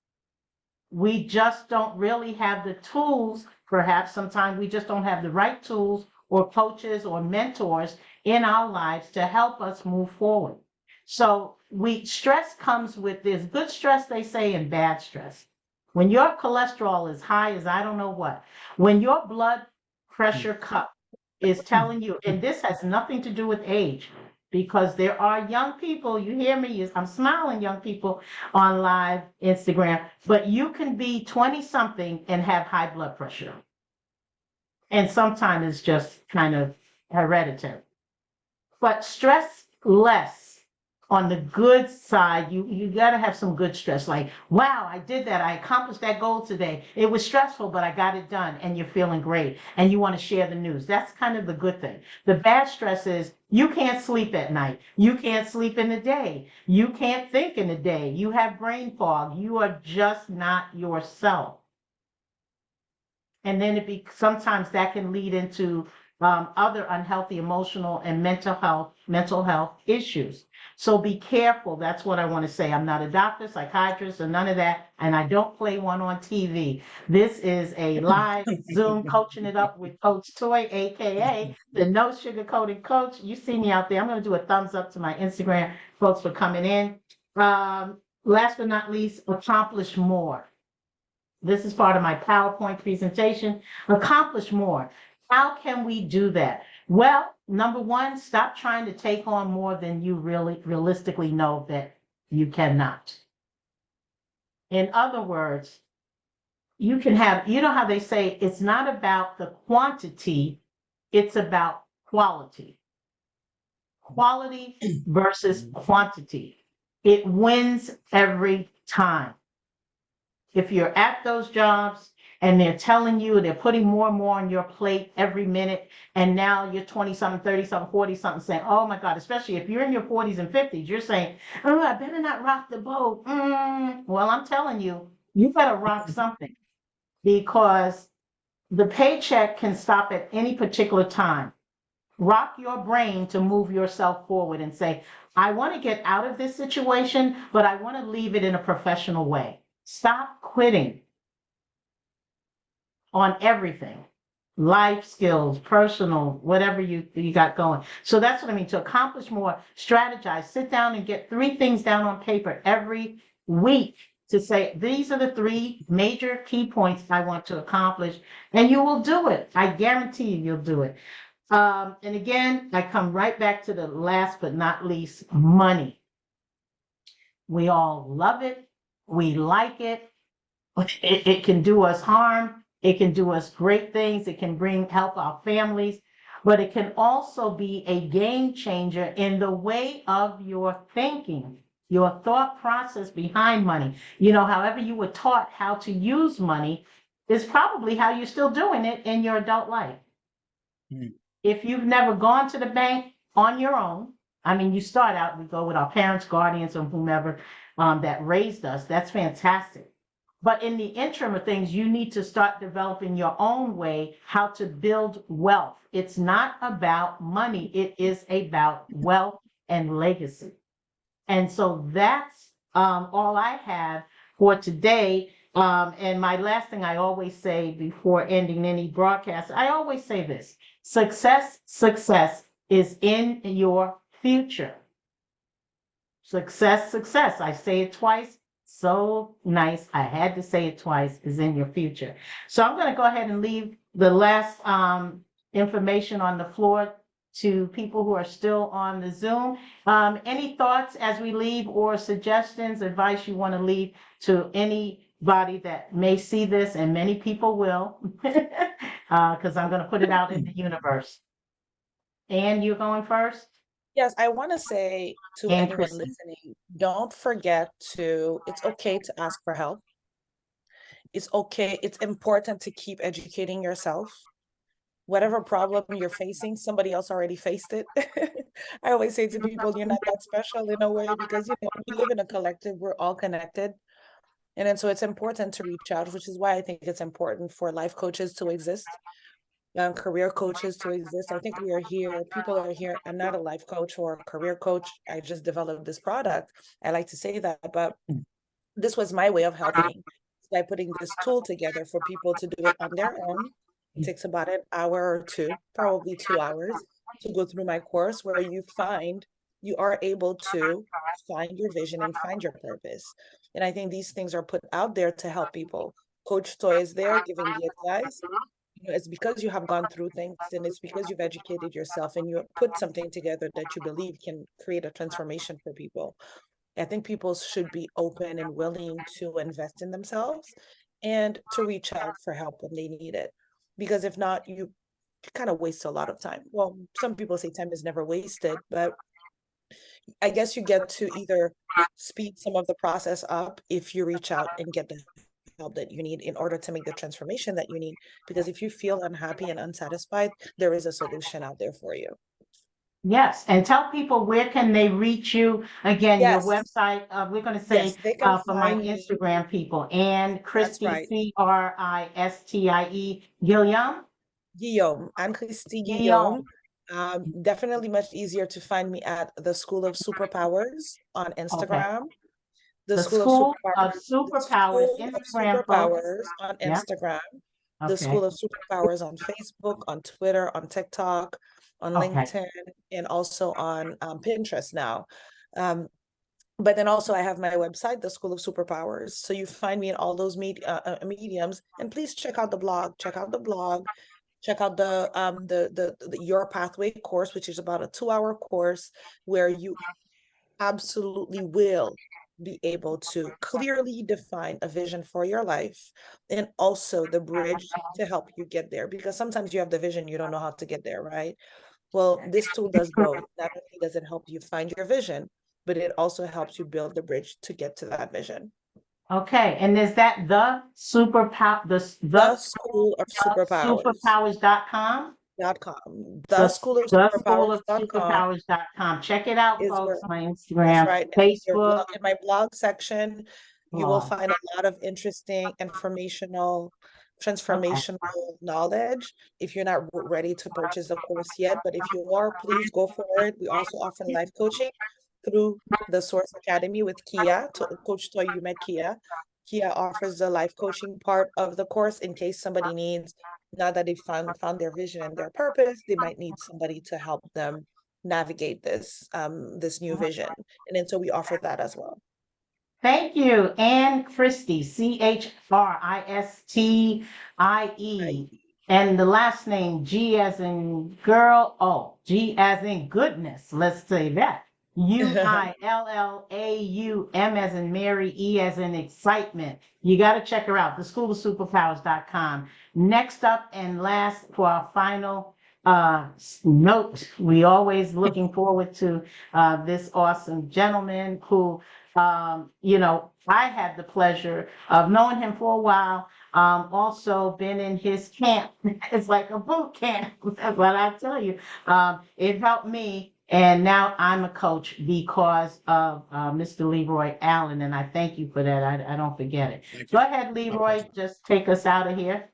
A: We just don't really have the tools. Perhaps sometimes we just don't have the right tools or coaches or mentors in our lives to help us move forward. So stress comes with, there's good stress, they say, and bad stress. When your cholesterol is high as I don't know what, when your blood pressure cup is telling you, and this has nothing to do with age, because there are young people, you hear me, I'm smiling, young people on live Instagram, but you can be 20 something and have high blood pressure. And sometimes it's just kind of hereditary. But stress less. On the good side, you got to have some good stress. Like, wow, I did that. I accomplished that goal today. It was stressful, but I got it done. And you're feeling great. And you want to share the news. That's kind of the good thing. The bad stress is you can't sleep at night. You can't sleep in the day. You can't think in the day. You have brain fog. You are just not yourself. And then sometimes that can lead into other unhealthy emotional and mental health issues. So be careful. That's what I want to say. I'm not a doctor, psychiatrist, or none of that, and I don't play one on TV. This is a live Zoom coaching it up with Coach Toye, aka the No Sugar-Coated Coach. You see me out there. I'm going to do a thumbs up to my Instagram folks for coming in. Last but not least, accomplish more. This is part of my PowerPoint presentation. Accomplish more. How can we do that? Well, number one, stop trying to take on more than you really realistically know that you cannot. In other words, you can have, you know how they say it's not about the quantity, it's about quality. Quality versus quantity. It wins every time. If you're at those jobs and they're telling you, they're putting more and more on your plate every minute, and now you're 20 something, 30 something, 40 something, saying, oh my God, especially if you're in your 40s and 50s, you're saying, oh, I better not rock the boat. Well, I'm telling you, you better rock something, because the paycheck can stop at any particular time. Rock your brain to move yourself forward and say, I want to get out of this situation, but I want to leave it in a professional way. Stop quitting on everything. Life skills, personal, whatever you got going. So that's what I mean. To accomplish more, strategize, sit down and get 3 things down on paper every week to say, these are the 3 major key points I want to accomplish, and you will do it. I guarantee you'll do it. And again, I come right back to the last but not least, money. We all love it. We like it. It can do us harm. It can do us great things. It can help our families, but it can also be a game changer in the way of your thinking, your thought process behind money. You know, however you were taught how to use money is probably how you're still doing it in your adult life. If you've never gone to the bank on your own, I mean, you start out, we go with our parents, guardians, or whomever that raised us. That's fantastic. But in the interim of things, you need to start developing your own way how to build wealth. It's not about money. It is about wealth and legacy. And so that's all I have for today. And my last thing I always say before ending any broadcast, I always say this: success is in your future. Success. I say it twice. So nice. I had to say it twice, is in your future. So I'm going to go ahead and leave the last information on the floor to people who are still on the Zoom. Any thoughts as we leave, or suggestions, advice you want to leave to anybody that may see this, and many people will, because I'm going to put it out in the universe. Anne, you're going first?
E: Yes, I want to say to
A: And
E: anyone
A: Christy.
E: listening, don't forget it's okay to ask for help. It's okay. It's important to keep educating yourself. Whatever problem you're facing, somebody else already faced it. I always say to people, you're not that special in a way, because, you know, we live in a collective, we're all connected. And then so it's important to reach out, which is why I think it's important for life coaches to exist, career coaches to exist. I think we are here, people are here. I'm not a life coach or a career coach. I just developed this product. I like to say that, but this was my way of helping by putting this tool together for people to do it on their own. It takes about an hour or 2, probably 2 hours, to go through my course, where you are able to find your vision and find your purpose. And I think these things are put out there to help people. Coach Toye is there giving the advice. You know, it's because you have gone through things, and it's because you've educated yourself and you put something together that you believe can create a transformation for people. I think people should be open and willing to invest in themselves and to reach out for help when they need it. Because if not, you kind of waste a lot of time. Well, some people say time is never wasted, but I guess you get to either speed some of the process up if you reach out and get the help that you need in order to make the transformation that you need. Because if you feel unhappy and unsatisfied, there is a solution out there for you.
A: Yes, and tell people, where can they reach you? Again, your
E: Yes.
A: website, we're going to
E: Yes,
A: say
E: they can
A: for my
E: find me.
A: Instagram people, and Christy,
E: right.
A: Christie, Guillaume.
E: I'm Christy
A: Guillaume.
E: Guillaume. Definitely much easier to find me at the School of Superpowers on Instagram.
A: The School of Superpowers, Instagram, folks.
E: Superpowers on
A: Yeah.
E: Instagram. The
A: Okay.
E: School of Superpowers on Facebook, on Twitter, on TikTok, on LinkedIn, and also on Pinterest now. But then also I have my website, the School of Superpowers. So you find me in all those mediums. And please check out the blog. Check out the Your Pathway course, which is about a 2-hour course where you absolutely will be able to clearly define a vision for your life, and also the bridge to help you get there. Because sometimes you have the vision, you don't know how to get there, right? Well, this tool does both. Not only does it help you find your vision, but it also helps you build the bridge to get to that vision.
A: Okay, and is that the superpower,
E: The School of Superpowers.
A: superpowers.com?
E: .com.
A: The,
E: The School of
A: the school of
E: Superpowers.com
A: superpowers.com. Check it out,
E: is where,
A: folks. My
E: that's
A: Instagram,
E: right.
A: Facebook.
E: In my blog section, you will
A: blog.
E: find a lot of interesting informational, transformational knowledge. If you're not ready to purchase the course yet, but if you are, please go for it. We also offer life coaching through the Source Academy with Kia. Coach Toye, you met Kia. Kia offers the life coaching part of the course in case somebody needs, now that they've found their vision and their purpose, they might need somebody to help them navigate this new vision. And then so we offer that as well.
A: Thank you, Ann Christie, Christie, and the last name G as in girl, G as in goodness. Let's say that. UILLAUM as in Mary, E as in excitement. You got to check her out, the school of superpowers.com. Next up and last for our final note, we always looking forward to this awesome gentleman who, you know, I had the pleasure of knowing him for a while. Also been in his camp. It's like a boot camp. That's what I tell you. It helped me. And now I'm a coach because of Mr. Leroy Allen, and I thank you for that. I don't forget it. Go ahead, Leroy. Just take us out of here.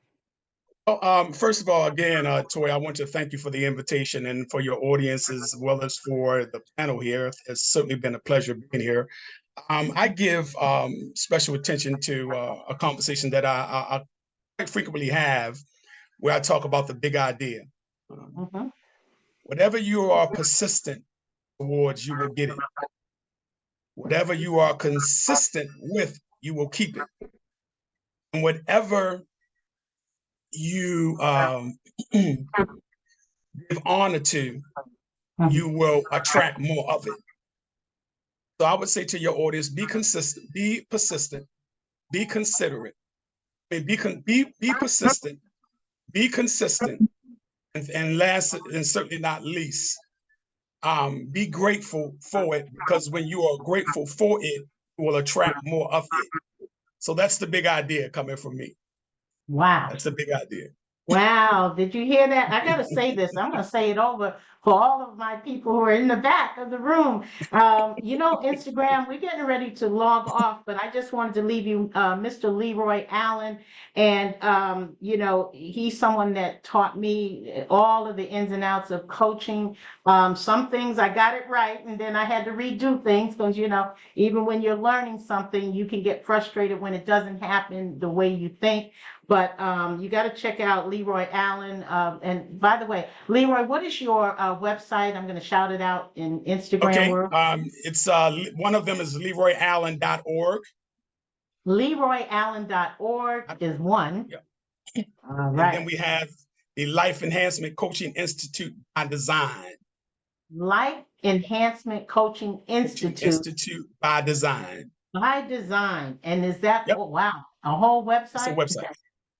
D: Well, first of all, again, Toye, I want to thank you for the invitation and for your audience as well as for the panel here. It's certainly been a pleasure being here. I give special attention to a conversation that I quite frequently have where I talk about the big idea. Whatever you are persistent towards, you will get it. Whatever you are consistent with, you will keep it. And whatever you give honor to, you will attract more of it. So I would say to your audience, be consistent, be persistent, be considerate, and be persistent, be consistent, and last and certainly not least, be grateful for it, because when you are grateful for it, you will attract more of it. So that's the big idea coming from me.
A: Wow.
D: That's the big idea.
A: Wow. Did you hear that? I got to say this. I'm going to say it over for all of my people who are in the back of the room. You know, Instagram, we're getting ready to log off, but I just wanted to leave you Mr. Leroy Allen. And, you know, he's someone that taught me all of the ins and outs of coaching. Some things I got it right, and then I had to redo things because, you know, even when you're learning something, you can get frustrated when it doesn't happen the way you think. But you got to check out Leroy Allen. And by the way, Leroy, what is your website? I'm going to shout it out in Instagram world.
D: It's one of them is leroyallen.org.
A: LeroyAllen.org is one.
D: Yep.
A: All right.
D: And then we have the Life Enhancement Coaching Institute by Design.
A: Life Enhancement Coaching Institute
D: by Design.
A: By Design. And is that, oh, wow, a whole website?
D: It's a website.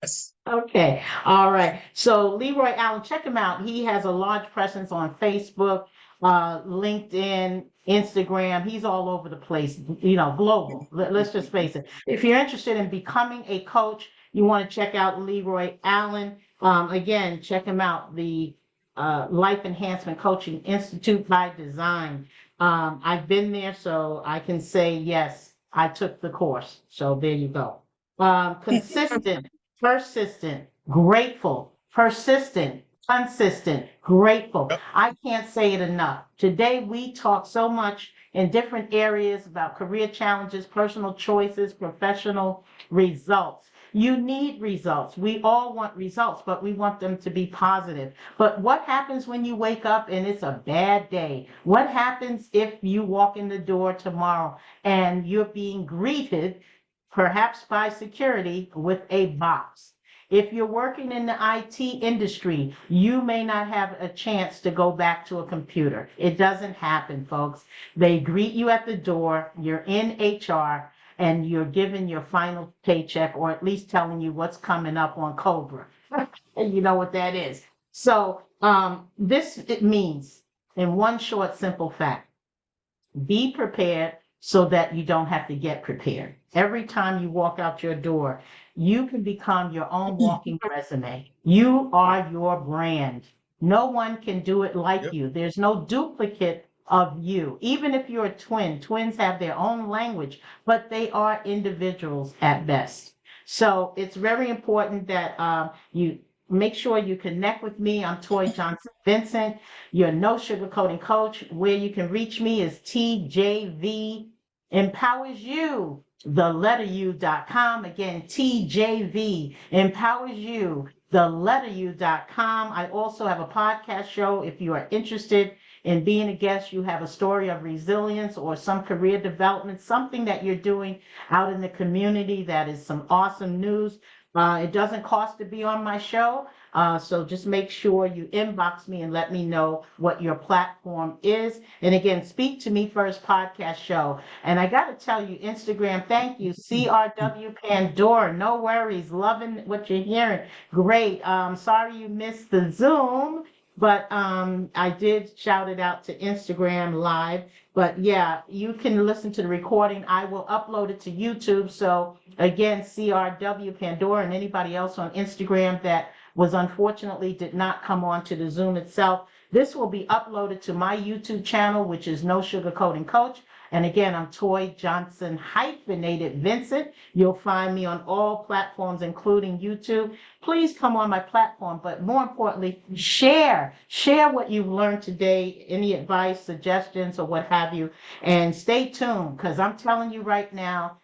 D: Yes.
A: Okay. All right. So Leroy Allen, check him out. He has a large presence on Facebook, LinkedIn, Instagram. He's all over the place, you know, global. Let's just face it. If you're interested in becoming a coach, you want to check out Leroy Allen. Again, check him out, the Life Enhancement Coaching Institute by Design. I've been there, so I can say, yes, I took the course. So there you go. Consistent. Persistent, grateful, persistent, consistent, grateful. I can't say it enough. Today, we talk so much in different areas about career challenges, personal choices, professional results. You need results. We all want results, but we want them to be positive. But what happens when you wake up and it's a bad day? What happens if you walk in the door tomorrow and you're being greeted perhaps by security, with a box? If you're working in the IT industry, you may not have a chance to go back to a computer. It doesn't happen, folks. They greet you at the door, you're in HR, and you're given your final paycheck, or at least telling you what's coming up on Cobra. And you know what that is. So it means, in one short, simple fact, be prepared so that you don't have to get prepared. Every time you walk out your door, you can become your own walking resume. You are your brand. No one can do it like
D: Yep.
A: you. There's no duplicate of you. Even if you're a twin, twins have their own language, but they are individuals at best. So it's very important that you make sure you connect with me. I'm Toye Johnson-Vincent, your no sugarcoating coach. Where you can reach me is TJV empowers you, the letter U.com. Again, TJV empowers you, the letter U.com. I also have a podcast show. If you are interested in being a guest, you have a story of resilience or some career development, something that you're doing out in the community that is some awesome news. It doesn't cost to be on my show. So just make sure you inbox me and let me know what your platform is. And again, Speak to Me First podcast show. And I got to tell you, Instagram, thank you. CRW Pandora, no worries. Loving what you're hearing. Great. Sorry you missed the Zoom, but I did shout it out to Instagram Live. But yeah, you can listen to the recording. I will upload it to YouTube. So again, CRW Pandora and anybody else on Instagram that was unfortunately did not come on to the Zoom itself. This will be uploaded to my YouTube channel, which is No Sugarcoating Coach. And again, I'm Toye Johnson-Vincent. You'll find me on all platforms, including YouTube. Please come on my platform, but more importantly, share what you've learned today, any advice, suggestions, or what have you. And stay tuned, because I'm telling you right now,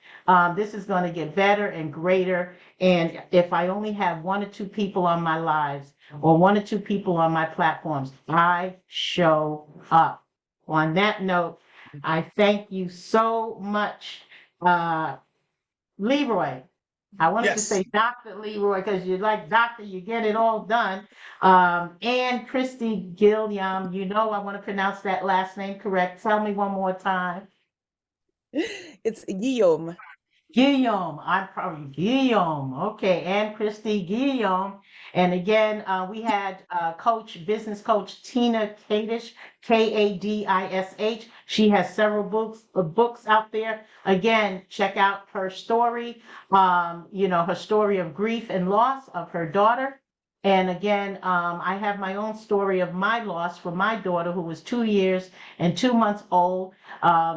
A: this is going to get better and greater. And if I only have 1 or 2 people on my lives or 1 or 2 people on my platforms, I show up. On that note, I thank you so much, Leroy. I wanted to
D: Yes.
A: say Dr. Leroy because you're like doctor, you get it all done. And Christy Gilliam, you know I want to pronounce that last name correct. Tell me one more time.
E: It's Guillaume.
A: Guillaume, I'm probably Guillaume. Okay, and Christy Guillaume. And again, we had business coach Tina Kadish, Kadish. She has several books out there. Again, check out her story. Her story of grief and loss of her daughter. And again, I have my own story of my loss for my daughter, who was 2 years and 2 months old,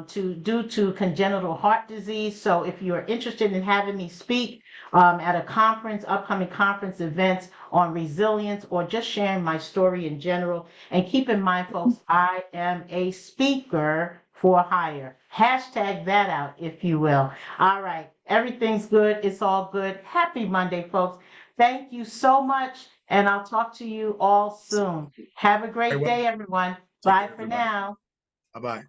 A: due to congenital heart disease. So if you're interested in having me speak at a conference, upcoming conference events on resilience, or just sharing my story in general, and keep in mind, folks, I am a speaker for hire. Hashtag that out, if you will. All right. Everything's good. It's all good. Happy Monday, folks. Thank you so much. And I'll talk to you all soon. Have a great
D: Very well.
A: day, everyone.
D: Take
A: Bye
D: care,
A: for
D: everybody.
A: now.
D: Bye-bye.